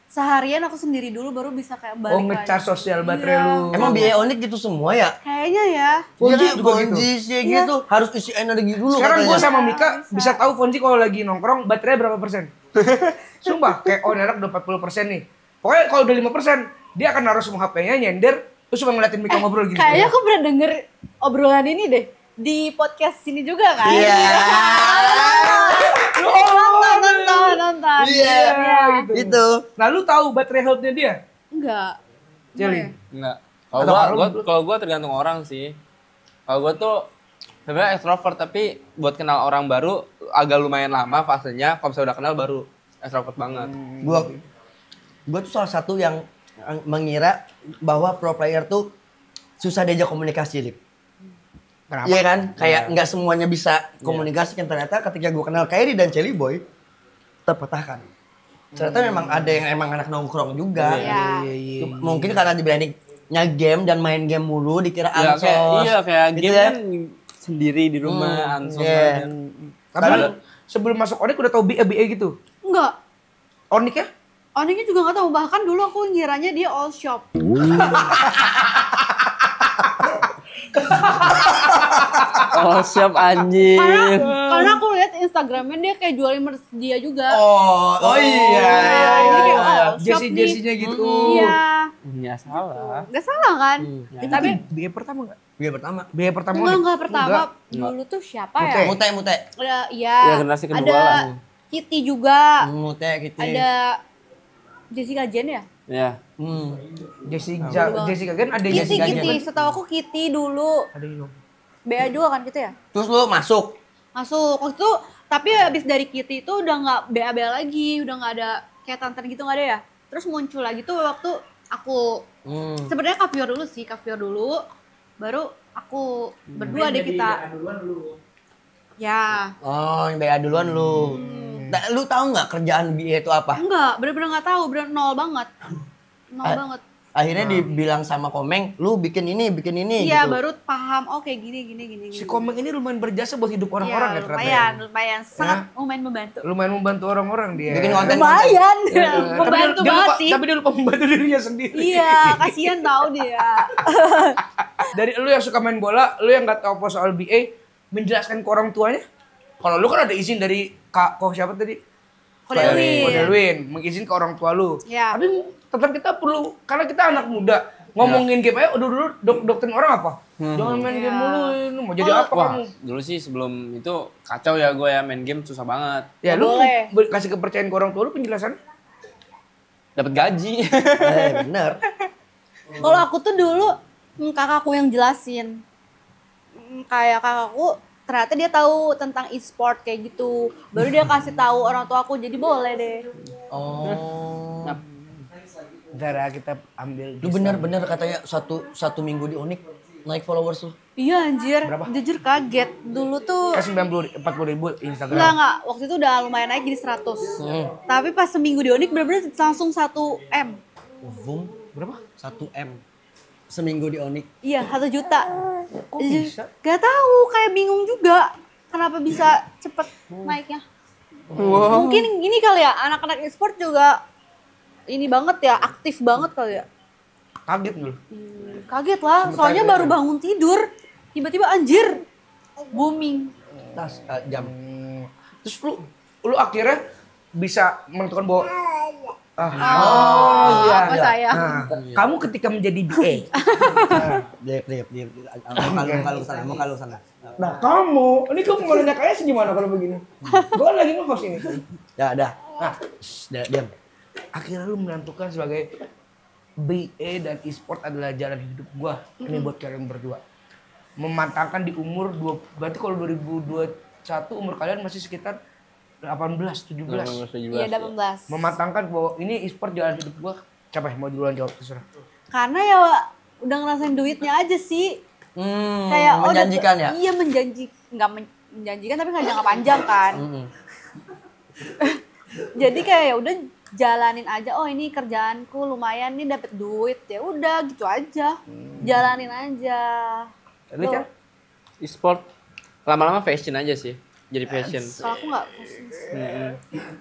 seharian aku sendiri dulu baru bisa kayak balik Oh, nge-charge sosial baterai lu. Emang bionik gitu semua ya? Kayaknya ya. Fonji Iya, juga gitu. Fonji sih gitu. Harus isi energi dulu Sekarang gue katanya. sama Mika bisa tahu Fonji kalau lagi nongkrong baterainya berapa persen. Sumpah, kayak oh anak udah 40% nih. Pokoknya kalau udah 5%, dia akan naruh semua HP-nya, nyender, terus cuma ngeliatin Mika ngobrol gini. Kayaknya aku pernah denger obrolan ini deh di podcast sini juga kan. Iya. Nonton. Iya. gitu. Itu. Nah, lu tahu baterai health-nya dia? Enggak. Jelly. Enggak. Atau Kalau gua tergantung orang sih. Kalau gua tuh sebenarnya extrovert tapi buat kenal orang baru agak lumayan lama fasenya. Kalau misalnya udah kenal baru extrovert banget. Gua tuh salah satu yang mengira bahwa pro player tuh susah diajak komunikasi, Lip. Kenapa? Iya kan? Kayak nggak semuanya bisa komunikasi kan, ternyata ketika gue kenal Kyrie dan Jelly Boy terpatahkan. Ternyata memang ada yang emang anak nongkrong juga. Iya. Mungkin karena di brandingnya game dan main game mulu dikira Ya, ansos. kayak Gitu game ya. kan sendiri di rumah ansos Iya. aja. Tapi lu sebelum masuk Onik udah tahu BA gitu? Enggak. Onik ya? Oniknya juga nggak tahu, bahkan dulu aku ngiranya dia all shop. Oh, siap anjir. Karena aku lihat Instagramnya dia kayak jualin merch dia juga. Oh iya. Jadi kayak all shop nih. Jersey-nya gitu. Iya. Ya salah. Nggak salah kan? Tapi BA pertama enggak? Dia pertama. BA pertama Enggak pertama. Enggak. Dulu tuh siapa Mute. ya? Mute. Ada, iya. Ya, generasi kedua Ada lah. Kitty juga. Mute gitu. Ada Jessica Jen ya? Ya. Jessica kan ada Kitty, Jessica Kitty. Setahu aku Kitty dulu. Ada yang BA juga kan kita ya? Terus lu masuk. Masuk. Waktu itu, tapi habis dari Kitty itu udah nggak BA lagi. Udah nggak ada kayak tantan gitu nggak ada ya? Terus muncul lagi tuh waktu aku sebenarnya Kavior dulu sih, Kavior dulu. Baru aku berdua deh kita. Ya. Oh, yang BA duluan lu. Nah, lu tahu nggak kerjaan BA itu apa? Enggak, bener-bener nggak tahu, bener nol banget. Nol banget. Akhirnya dibilang sama Komeng, lu bikin ini Iya, gitu. baru paham, oh kayak gini. Si Komeng ini lumayan berjasa buat hidup orang-orang ya ternyata. lumayan. Sangat lumayan membantu. Lumayan membantu orang-orang dia. Bikin konten. Lumayan, Iya. membantu Tapi dia banget lupa- sih. Tapi dia lupa membantu dirinya sendiri. Iya, kasihan tahu dia. Dari lu yang suka main bola, lu yang nggak tahu apa soal BA, menjelaskan ke orang tuanya. Kalau lu kan ada izin dari kok siapa tadi? Kodelwin. Kodelwin, mengizin ke orang tua lu. Ya. Tapi tetap kita perlu, karena kita anak muda, ngomongin game aja, dulu doktrin orang apa? Jangan main game mulu, ini mau jadi apa Wah, kamu? dulu sih sebelum itu kacau ya gue ya main game susah banget. Ya lu Boleh. kasih kepercayaan ke orang tua lu penjelasan. Dapat gaji. Bener. Kalau aku tuh dulu kakakku yang jelasin. Kayak kakakku ternyata dia tahu tentang e-sport kayak gitu. Baru dia kasih tahu orang tua aku, jadi boleh deh. Oh. Zara kita ambil. Lu bener-bener katanya satu minggu di Unik naik followers lu. Iya anjir, Berapa? jujur kaget. Dulu tuh Kan 40.000 Instagram. enggak, waktu itu udah lumayan naik jadi 100. Tapi pas seminggu di Onik bener-bener langsung 1 M. Boom. Berapa? 1 M. Seminggu di Onik. Iya, 1 juta. Kok bisa? Gak tahu, kayak bingung juga. Kenapa bisa cepet naiknya? Mungkin ini kali ya, anak-anak e-sport juga ini banget ya, aktif banget kali ya. Kaget lu. Kaget lah, soalnya baru bangun tidur, tiba-tiba anjir, booming. Tas jam. Terus lu akhirnya bisa menentukan bahwa Apa saya? Nah, kamu ketika menjadi BA. Diep. Muka lu sana. Nah, kamu, ini kamu mau nanya kayak gimana kalau begini? Gue kan lagi nge-host ini. Ya, dah. Nah, Diam. akhirnya lu menentukan sebagai BA dan e-sport adalah jalan hidup gua. Ini buat kalian berdua. Memantangkan di umur berarti kalau 2021 umur kalian masih sekitar 18, 17. Iya, 18. Memantangkan bahwa ini e-sport jalan hidup gua. Siapa yang mau duluan jawab terserah. Karena ya udah ngerasain duitnya aja sih. Kayak menjanjikan ya? Iya, nggak menjanjikan tapi nggak jangka panjang kan. Jadi kayak ya udah jalanin aja. Oh ini kerjaanku lumayan nih dapet duit, ya udah gitu aja, jalanin aja. Lu Chan? E-sport lama-lama fashion aja sih, jadi fashion. Kalau aku nggak,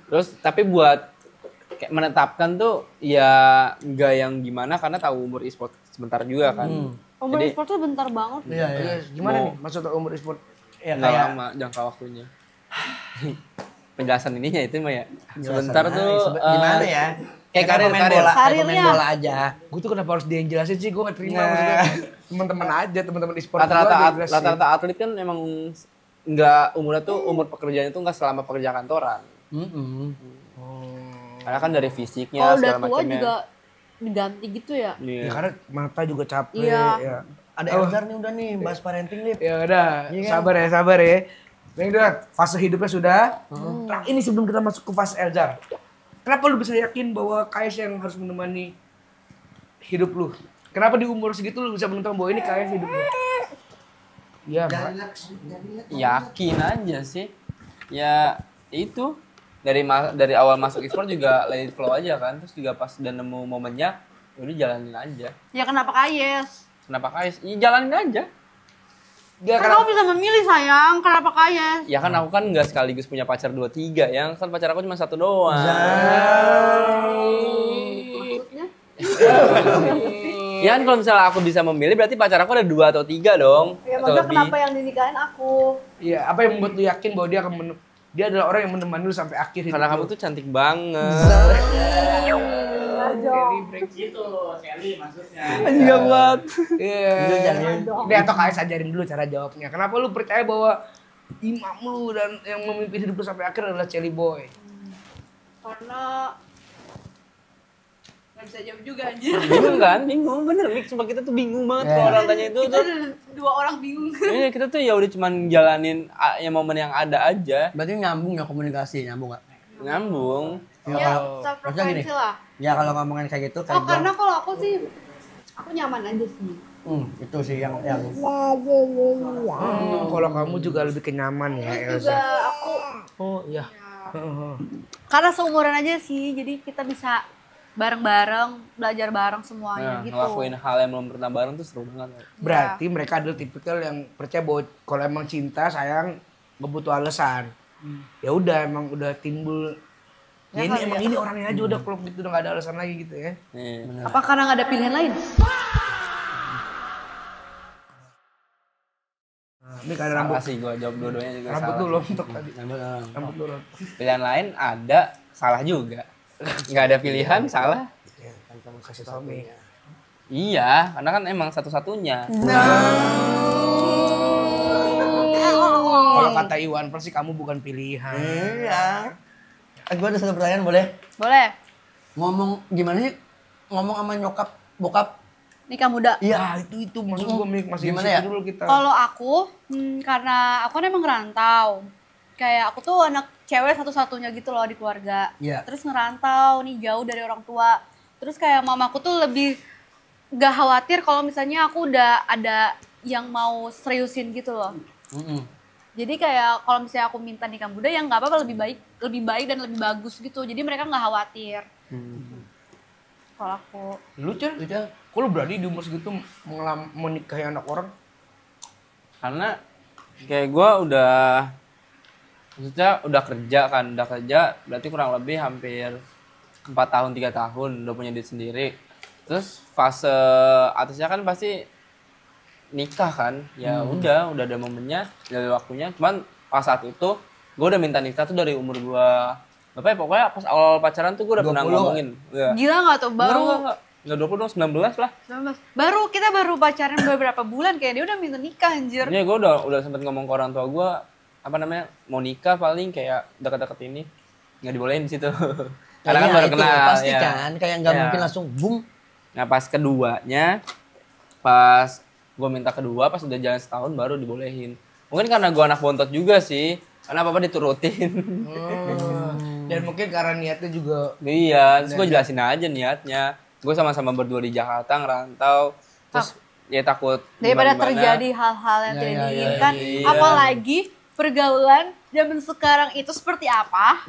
Terus tapi buat kayak menetapkan tuh ya nggak yang gimana karena tahu umur e-sport sebentar juga kan. umur Jadi e-sport tuh bentar banget. Iya, iya. Iya, gimana Mau- nih maksud umur e-sport? Ya nggak kayak lama jangka waktunya. Penjelasan ininya itu mah ya. Sebentar tuh gimana ya? kayak pemain karir. bola, kayak Karirnya. pemain bola aja. Gue tuh kenapa harus dia yang jelasin sih? Gue gak terima Nah. maksudnya. Teman-teman aja, teman-teman e-sport gua Rata-rata dia jelasin. rata-rata atlet kan emang nggak umurnya tuh umur pekerjaan itu nggak selama pekerja kantoran. Karena kan dari fisiknya Kalau udah segala tua macamnya. juga diganti gitu ya. Iya. Ya karena mata juga capek. Iya. Ya. Ada Elzar nih udah nih bahas parenting Lip. Ya udah, Iya kan? sabar ya. Ini udah fase hidupnya sudah. Nah, ini sebelum kita masuk ke fase Elzar. Kenapa lu bisa yakin bahwa KS yang harus menemani hidup lu? Kenapa di umur segitu lu bisa menentukan bahwa ini KS hidup lu? Iya, Mbak. Yakin aja sih. Ya itu dari awal masuk e-sport juga let it flow aja kan. Terus juga pas udah nemu momennya, ya udah jalanin aja. Ya kenapa Kayes? Kenapa Kais? Ya jalanin aja. Dia Kan kamu bisa memilih sayang, kenapa Kayes? Ya kan aku kan nggak sekaligus punya pacar 2-3, yang kan pacar aku cuma 1 doang. Maksudnya? Ya kan kalau misalnya aku bisa memilih berarti pacar aku ada 2 atau 3 dong. Ya atau maksudnya lebih. kenapa yang dinikahin aku? Iya, apa yang membuat lu yakin bahwa dia adalah orang yang menemani lu sampai akhir hidup Karena kamu lu? tuh cantik banget. Gitu, Sally maksudnya. Enggak buat. Iya. Ini atau KS ajarin dulu cara jawabnya. Kenapa lu percaya bahwa imam lu dan yang memimpin hidup lu sampai akhir adalah Celi Boy? Karena nggak bisa jawab juga anjir. Bingung kan? Bingung bener Mik, sumpah kita tuh bingung banget kalau orang tanya itu Kita tuh. ada 2 orang bingung. Iya, kita tuh ya udah cuman jalanin yang momen yang ada aja. Berarti nyambung ya komunikasi, nyambung gak? Nyambung. Ya, maksudnya gini. self-preferensi lah. Ya kalau ngomongin kayak gitu kayak Oh, karena kalau aku sih, aku nyaman aja sih. itu sih yang Kalau kamu juga lebih kenyaman ya, Terus juga Elsa. aku, Oh iya. karena seumuran aja sih, jadi kita bisa bareng-bareng, belajar bareng semuanya Nah, gitu. ngelakuin hal yang belum pernah bareng tuh seru banget. Berarti mereka adalah tipikal yang percaya bahwa kalau emang cinta sayang nggak butuh alasan. Ya udah emang udah timbul. Ya, ini emang ini orangnya aja udah kalau gitu udah nggak ada alasan lagi gitu ya. Nih. Apa karena nggak ada pilihan lain? Nah, ini karena Salah rambut sih gua jawab dua-duanya juga rambut salah. lu lontok tadi. Rambut lu lontok. Pilihan lain ada, salah juga. Nggak ada pilihan, salah. Ya, kan kamu kasih tau nih. Iya, karena kan emang satu-satunya. Kalau kata Iwan pasti kamu bukan pilihan. iya. Gue ada satu pertanyaan boleh? Boleh. Ngomong gimana sih ngomong sama nyokap bokap? Nikah muda. Iya, itu maksud gua Mik, masih Gimana di situ ya? dulu kita. Kalau aku, karena aku kan emang ngerantau. Kayak aku tuh anak cewek satu-satunya gitu loh di keluarga. Iya. Terus ngerantau nih jauh dari orang tua. Terus kayak mamaku tuh lebih gak khawatir kalau misalnya aku udah ada yang mau seriusin gitu loh. Jadi kayak kalau misalnya aku minta nikah muda ya nggak apa-apa, lebih baik dan lebih bagus gitu. Jadi mereka nggak khawatir. Kalau aku. Lu Chan, kok lu berani di umur segitu menikahi anak orang? Karena kayak gua maksudnya udah kerja berarti kurang lebih hampir 4 tahun 3 tahun udah punya duit sendiri. Terus fase atasnya kan pasti nikah kan, ya udah ada momennya, udah ada waktunya. Cuman pas saat itu gue udah minta nikah tuh dari umur gue berapa ya, pokoknya pas awal pacaran tuh gue udah pernah 20 ngomongin. Ya. Gila nggak tuh Nggak 20 dong, 19 lah. 19. Kita baru pacaran beberapa bulan kayak dia udah minta nikah anjir. Iya, gue udah sempet ngomong ke orang tua gue, apa namanya, mau nikah paling kayak deket-deket ini, nggak dibolehin di situ. Karena kan baru kenal. Pasti ya. kan kayak nggak Ya. mungkin langsung boom. Nah pas keduanya, pas gue minta kedua, pas udah jalan setahun baru dibolehin. Mungkin karena gue anak bontot juga sih, karena apa-apa diturutin. Dan mungkin karena niatnya juga Iya, terus gue jelasin aja niatnya. Gue sama-sama berdua di Jakarta ngerantau, terus ya takut Daripada gimana-gimana. terjadi hal-hal yang tidak diinginkan, iya. apalagi pergaulan zaman sekarang itu seperti apa.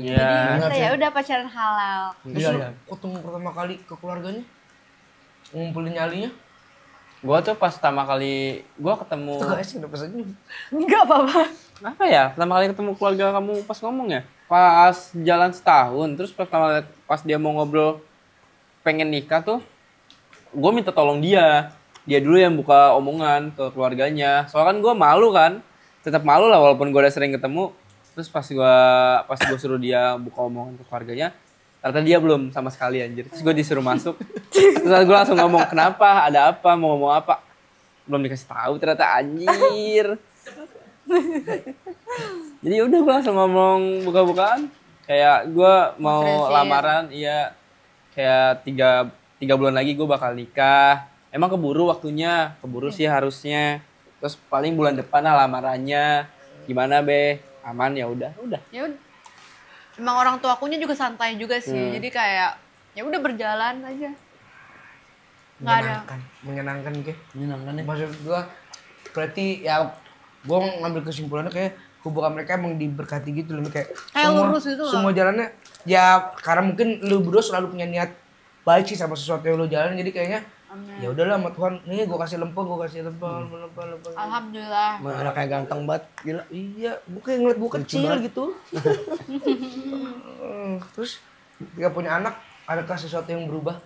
Iya. Jadi kita ya udah pacaran halal. Terus lu ketemu pertama kali ke keluarganya? Ngumpulin nyalinya? Gua tuh pas pertama kali gua ketemu Guys, udah pesannya. Enggak apa-apa. apa ya? Pertama kali ketemu keluarga kamu pas ngomong ya? Pas jalan setahun, terus pas dia mau ngobrol pengen nikah tuh, gue minta tolong dia dulu yang buka omongan ke keluarganya. Soalnya kan gue malu kan, tetap malu lah walaupun gue udah sering ketemu. Terus pas gue suruh dia buka omongan ke keluarganya, ternyata dia belum sama sekali anjir. Terus gue disuruh masuk, terus gue langsung ngomong kenapa, ada apa, mau ngomong apa, belum dikasih tahu ternyata anjir. Jadi udah gue langsung ngomong buka-bukaan, kayak gue mau Refreshing. lamaran, iya kayak tiga bulan lagi gue bakal nikah. Emang keburu waktunya, keburu sih harusnya. Terus paling bulan depan lah lamarannya. Gimana be? Aman ya udah. Ya udah. Emang orang tuakunya juga santai juga sih. Jadi kayak ya udah berjalan aja. Nggak ada. Menyenangkan ke. Menyenangkan ya. Maksud gua berarti ya gua ngambil kesimpulannya kayak hubungan mereka emang diberkati gitu loh kayak Lurus gitu loh. semua jalannya ya karena mungkin lu berdua selalu punya niat baik sih sama sesuatu yang lu jalan jadi kayaknya ya udahlah sama Tuhan nih gua kasih lempeng lempeng. Alhamdulillah. Anaknya ganteng banget, gila. Iya, gua kayak ngeliat gua kecil gitu. Terus ketika punya anak adakah sesuatu yang berubah?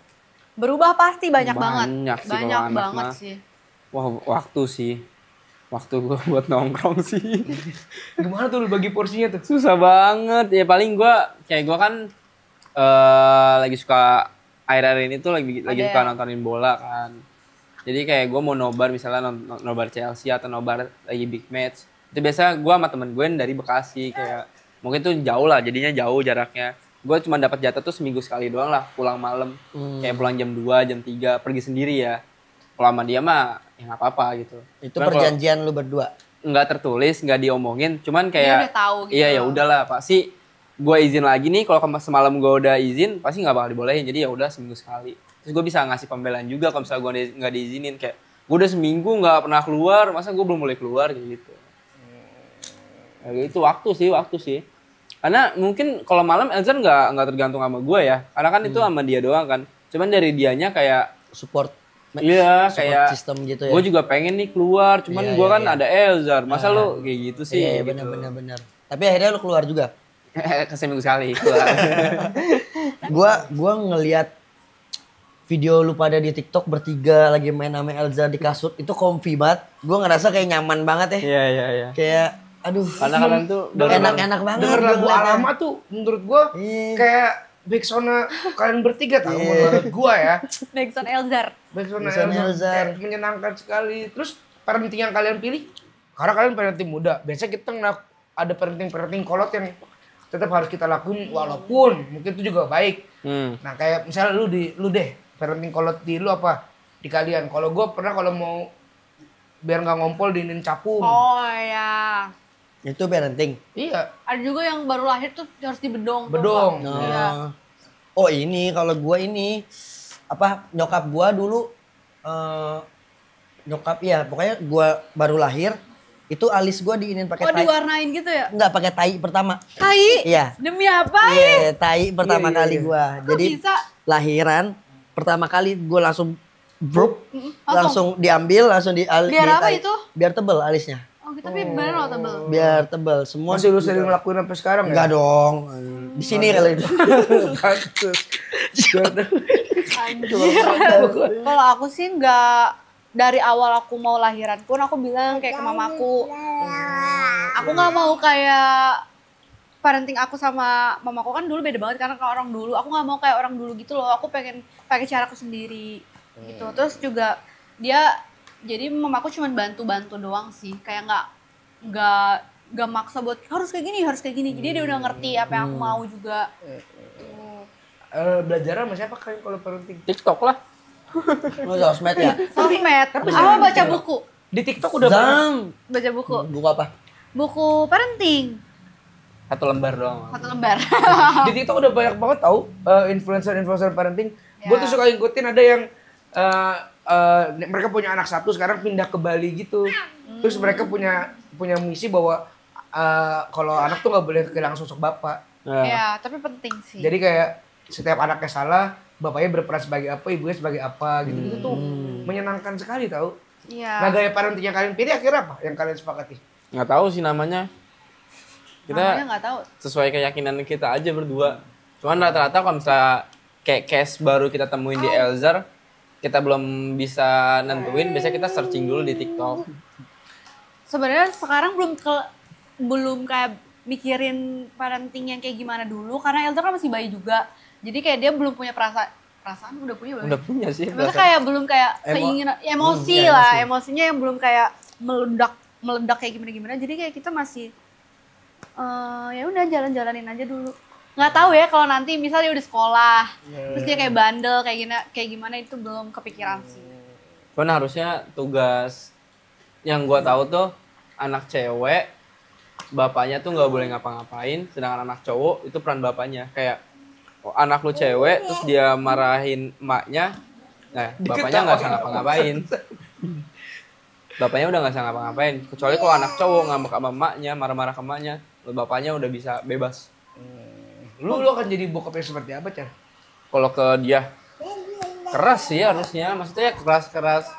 Berubah pasti banyak banget. Banyak sih Banyak kalau anak banget mah. sih. Wah waktu sih. Waktu gue buat nongkrong sih. Gimana tuh lu bagi porsinya tuh? Susah banget. Ya paling gue kan lagi suka akhir-akhir ini tuh lagi suka nontonin bola kan. Jadi kayak gue mau nobar misalnya nobar Chelsea atau nobar lagi big match. Itu biasa gue sama temen gue dari Bekasi kayak mungkin tuh jauh lah jadinya jauh jaraknya. Gue cuma dapat jatah tuh seminggu sekali doang lah pulang malam. Kayak pulang jam 2, jam 3 pergi sendiri ya. Kalau sama dia mah ya nggak apa-apa gitu. Itu Cuman perjanjian lu berdua. nggak tertulis, nggak diomongin, cuman kayak udah tahu gitu. iya ya udahlah pasti gue izin lagi nih kalau semalam gue udah izin pasti nggak bakal dibolehin jadi ya udah seminggu sekali. Terus gue bisa ngasih pembelaan juga kalau misalnya gue nggak diizinin kayak gue udah seminggu nggak pernah keluar masa gue belum boleh keluar kayak gitu. Ya, itu waktu sih. Karena mungkin kalau malam Elzar nggak tergantung sama gue ya, karena kan itu sama dia doang kan. Cuman dari dianya kayak Support. iya Support kayak sistem gitu ya. gue juga pengen nih keluar, cuman Iya, gue iya, kan iya. ada Elzar, masa lu kayak gitu sih? Iya, gitu. benar. Tapi akhirnya lu keluar juga. Seminggu sekali keluar. Gua ngelihat video lu pada di TikTok bertiga lagi main sama Elza di kasur itu comfy banget. Gua ngerasa kayak nyaman banget ya. Iya. Kayak aduh. Karena kalian tuh enak-enak banget. Denger gua lagu ngeliatnya. Alama tuh menurut gua Iya. kayak backsona kalian bertiga tau menurut gua ya. Backsound Elzar. Backsona Backsona Elzar Elzar. kayak menyenangkan sekali. Terus parenting yang kalian pilih karena kalian parenting muda. Biasanya kita ada parenting kolot yang tetap harus kita lakuin walaupun mungkin itu juga baik. Nah kayak misalnya lu deh parenting kolot di lu apa di kalian. Kalau gua pernah kalau mau biar nggak ngompol diinin capung. Oh ya. Itu parenting. Iya. Ada juga yang baru lahir tuh harus dibedong. tuh, Bedong. Pak. Iya. Oh ini kalau gua ini apa nyokap gua dulu nyokap ya pokoknya gua baru lahir itu alis gua diinin pakai Oh tai. diwarnain gitu ya? Enggak pakai tai pertama. Tai? Iya. Demi apa? Iya, tai pertama kali gua. Kok Jadi bisa? lahiran pertama kali gua langsung brup, langsung diambil, langsung Biar apa itu? Biar tebel alisnya. Oh tapi bener loh tebel. Biar tebel semua. Masih lu sering ngelakuin sampai sekarang ya? Enggak dong. Di sini kali itu. Kasus. Anjir. Kalau aku sih nggak dari awal aku mau lahiran pun aku bilang kayak ke mamaku. Aku nggak mau kayak parenting aku sama mamaku kan dulu beda banget karena kalau orang dulu aku nggak mau kayak orang dulu gitu loh. Aku pengen pakai caraku sendiri gitu. Terus juga dia jadi mamaku cuma bantu-bantu doang sih kayak nggak maksa buat harus kayak gini jadi dia udah ngerti apa yang aku mau juga. Belajar sama siapa kalian kalau parenting? TikTok lah. Lu sosmed ya? Sosmed apa baca buku Di TikTok udah banyak. Zam. baca buku Buku apa? buku parenting Satu lembar doang. 1 lembar. Di TikTok udah banyak banget tahu influencer parenting. Gue tuh suka ngikutin ada yang mereka punya anak satu sekarang pindah ke Bali gitu. Terus mereka punya punya misi bahwa kalau anak tuh nggak boleh kehilangan sosok bapak. Nah, Ya, tapi penting sih. Jadi kayak setiap anaknya salah, bapaknya berperan sebagai apa, ibunya sebagai apa gitu. Itu tuh menyenangkan sekali tau. Iya. Nah gaya parenting yang kalian pilih akhirnya apa yang kalian sepakati? nggak tahu sih namanya. Namanya Kita nggak tahu. sesuai keyakinan kita aja berdua. Cuman rata-rata kalau misalnya kayak case baru kita temuin di Elzar, kita belum bisa nentuin, biasanya kita searching dulu di TikTok. Sebenarnya sekarang belum kayak mikirin parenting yang kayak gimana dulu karena Elder kan masih bayi juga. Jadi kayak dia belum punya perasaan udah punya belum? Udah punya sih. Maksudnya kayak belum kayak keinginan emosi lah, emosinya yang belum kayak meledak kayak gimana-gimana. Jadi kayak kita masih ya udah jalan-jalanin aja dulu. Nggak tahu ya kalau nanti misalnya dia udah sekolah, terus dia kayak bandel kayak gimana itu belum kepikiran sih. Cuman harusnya tugas yang gua tahu tuh anak cewek bapaknya tuh nggak boleh ngapa-ngapain, sedangkan anak cowok itu peran bapaknya. Kayak anak lu cewek terus dia marahin emaknya, nah bapaknya nggak usah ngapa-ngapain. Bapaknya udah nggak usah ngapa-ngapain. Kecuali kalau anak cowok ngambek sama emaknya, marah-marah ke emaknya, bapaknya udah bisa bebas. Lu akan jadi bokapnya seperti apa, Chan? Kalau ke dia keras sih harusnya, maksudnya keras-keras.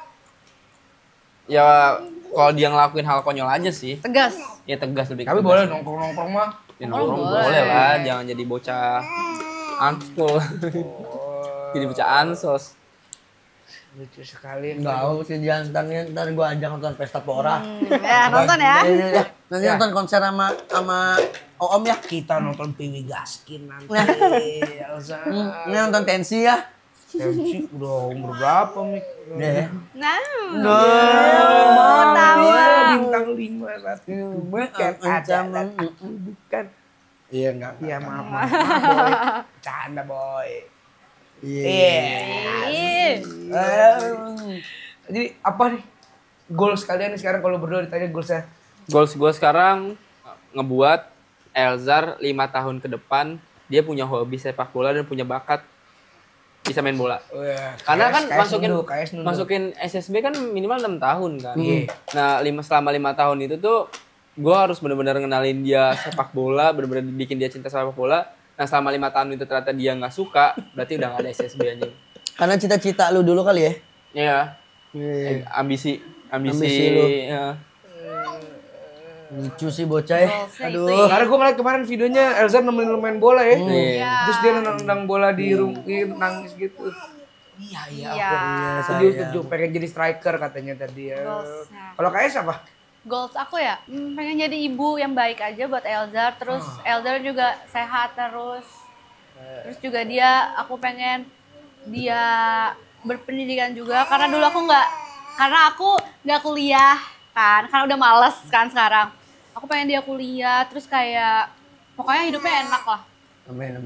Ya kalau dia ngelakuin hal konyol aja sih. Tegas. Ya tegas lebih. Tapi tegas. boleh nongkrong-nongkrong mah. Ya, nongkrong boleh lah, jangan jadi bocah ansul. Jadi bocah ansos. Lucu sekali. Enggak tahu sih dia ntar gue ajak nonton pesta pora. Ya nonton ya. Iya. Nanti nonton konser sama Om ya. Kita nonton Piwi Gaskin nanti. Elsa. Ini nonton tensi ya. Tensi udah umur berapa, Mik? Deh. Nah. Mau tahu. Bintang 5 satu. Bukan ada bukan. Iya enggak. Iya maaf boy. Canda boy. Ih. Jadi apa nih goals kalian nih sekarang kalau berdua ditanya goalsnya? Goals gue sekarang ngebuat Elzar 5 tahun ke depan dia punya hobi sepak bola dan punya bakat bisa main bola. Karena kan masukin SSB kan minimal 6 tahun kan. Nah, selama 5 tahun itu tuh gue harus benar-benar ngenalin dia sepak bola, benar-benar bikin dia cinta sepak bola. Nah, selama 5 tahun itu ternyata dia nggak suka, berarti udah nggak ada SSB anjing. Karena cita-cita lu dulu kali ya. Iya. Ambisi lu. Ya. Lucu sih bocah ya. Aduh. Karena gue ngeliat kemarin videonya Elza nemenin lu main bola ya. Iya. Terus dia nendang bola di rumah nangis gitu. Iya. Setuju pengen jadi striker katanya tadi ya. Goalsnya. Kalau KS apa? Goals aku ya, pengen jadi ibu yang baik aja buat Elzar. Terus Elzar juga sehat terus. Terus juga aku pengen dia berpendidikan juga. Karena dulu aku nggak kuliah kan, karena udah males kan sekarang. Aku pengen dia kuliah, terus kayak pokoknya hidupnya enak lah. Amin.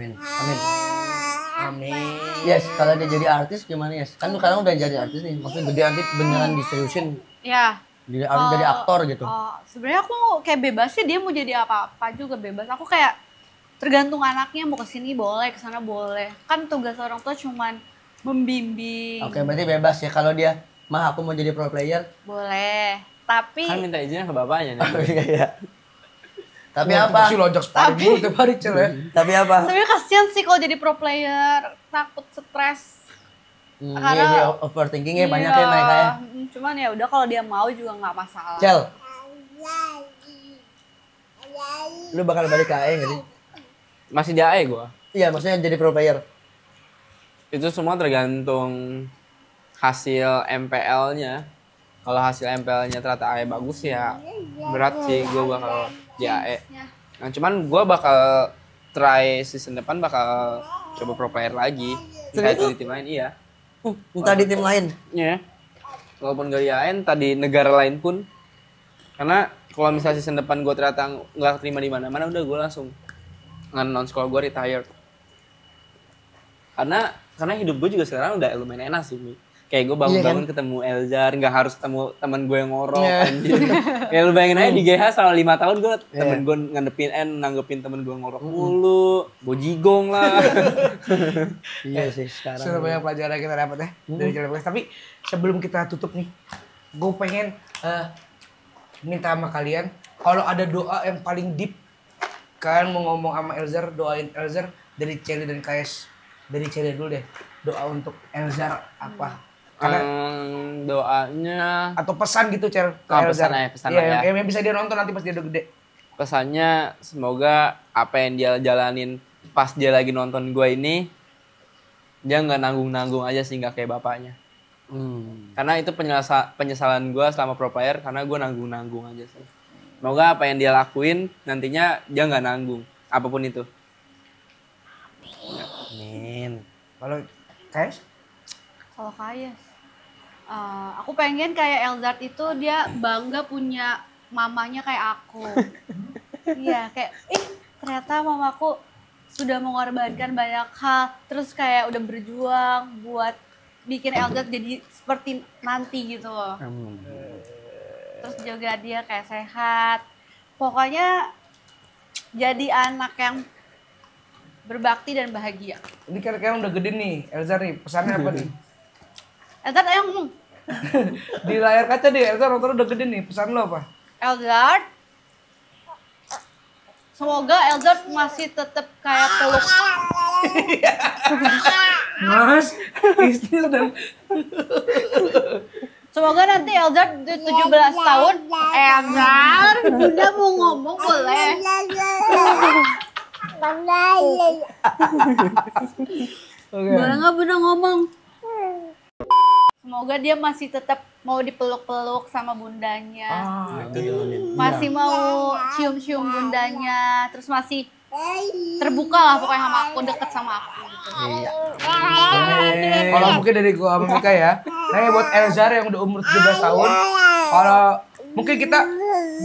Amin. Yes, kalau dia jadi artis gimana Yes? Kan sekarang udah jadi artis nih, maksudnya gede nanti beneran diseriusin. Ya. Jadi aktor gitu. Sebenarnya aku kayak bebas sih, dia mau jadi apa-apa juga bebas. Aku kayak tergantung anaknya mau kesini boleh, kesana boleh. Kan tugas orang tua cuman membimbing. Oke, berarti bebas ya kalau dia, mah aku mau jadi pro player. Boleh. Tapi Kan minta izinnya ke bapaknya nih. Iya. Tapi apa? Pasti lonjak sparring dulu tiap hari Cel ya. Tapi apa? sebenarnya kasihan sih kalau jadi pro player, takut stres. Iya, overthinking ya banyak ya mereka ya. Cuman ya udah kalau dia mau juga nggak masalah. Cel. Lu bakal balik ke AE nggak sih? Masih di AE gue. Iya, maksudnya jadi pro player. Itu semua tergantung hasil MPL-nya. Kalau hasil MPL-nya ternyata AE bagus ya berat sih gue bakal di AE. Nah, cuman gue bakal try season depan bakal coba pro player lagi. Entah itu di tim lain, iya. Entah di tim lain. Iya. Walaupun gak di AE, entah di negara lain pun. Karena kalau misalnya season depan gue ternyata nggak terima di mana-mana, udah gue langsung nge-announce kalau gue retired. Karena hidup gue juga sekarang udah lumayan enak sih, Mi. Kayak gue bangun-bangun ketemu Elzar, nggak harus ketemu teman gue yang ngorok anjir. Kayak lu bayangin aja di GH selama 5 tahun gue temen gue nanggepin temen gue ngorok mulu, bojigong lah. Iya sih sekarang. Sudah banyak pelajaran kita dapat ya dari Jalan Podcast. Tapi sebelum kita tutup nih, gue pengen minta sama kalian kalau ada doa yang paling deep kalian mau ngomong sama Elzar, doain Elzar dari Celi dan KS. Dari Celi dulu deh. Doa untuk Elzar apa? Karena doanya atau pesan gitu Cel ke Oh, Elzar. pesan Iya, ya. yang bisa dia nonton nanti pas dia udah gede. pesannya semoga apa yang dia jalanin pas dia lagi nonton gue ini dia nggak nanggung-nanggung aja sih, nggak kayak bapaknya. Karena itu penyesalan gue selama pro player karena gue nanggung-nanggung aja sih. Semoga apa yang dia lakuin nantinya dia nggak nanggung apapun itu. Amin. Kalau KS? Kalau kayak aku pengen kayak Elzar itu dia bangga punya mamanya kayak aku. Iya, kayak ternyata mamaku sudah mengorbankan banyak hal, terus kayak udah berjuang buat bikin Elzar jadi seperti nanti gitu loh. Terus juga dia kayak sehat. Pokoknya jadi anak yang berbakti dan bahagia. Ini kayaknya udah gede nih, Elzar nih. Pesannya apa nih? Elzar ayo ngomong. Di layar kaca deh, Elzar nonton udah gede nih. Pesan lo apa? Elzar, semoga Elzar masih tetap kayak peluk. Mas, istri udah Semoga nanti Elzar 17 tahun. Elzar, Bunda mau ngomong boleh. Oke. Boleh nggak Bunda ngomong? Semoga dia masih tetap mau dipeluk-peluk sama bundanya. Masih mau cium-cium bundanya. Terus masih terbuka lah pokoknya sama aku, deket sama aku gitu. Kalau mungkin dari gua sama Mika ya. Nah, buat Elzar yang udah umur 17 tahun, kalau mungkin kita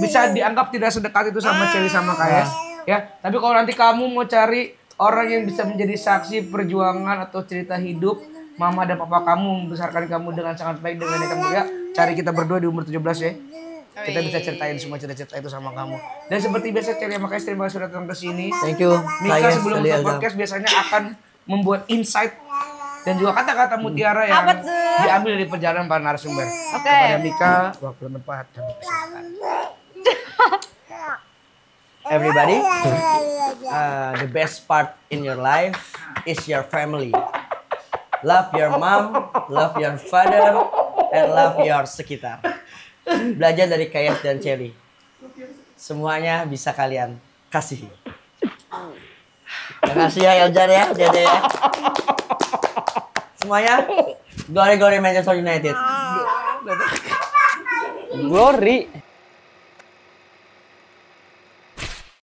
bisa dianggap tidak sedekat itu sama Celi sama KS, ya. Tapi kalau nanti kamu mau cari orang yang bisa menjadi saksi perjuangan atau cerita hidup mama dan papa kamu membesarkan kamu dengan sangat baik dengan yang mulia, cari kita berdua di umur 17 ya. Kita bisa ceritain semua cerita-cerita itu sama kamu. Dan seperti biasa Celi sama KS, terima kasih sudah datang ke sini. Thank you. Mika Kayes, sebelum Celi, buka Elzar. podcast biasanya akan membuat insight dan juga kata-kata mutiara yang Apa tuh? diambil dari perjalanan para narasumber. Oke. Kepada Mika, waktu dan tempat kami persilakan. Everybody, the best part in your life is your family. Love your mom, love your father, and love your sekitar. Belajar dari Kayes dan Celi. Semuanya bisa kalian kasihi. Terima kasih ya Elzar ya, Dede ya. Semuanya, glory glory Manchester United. Glory.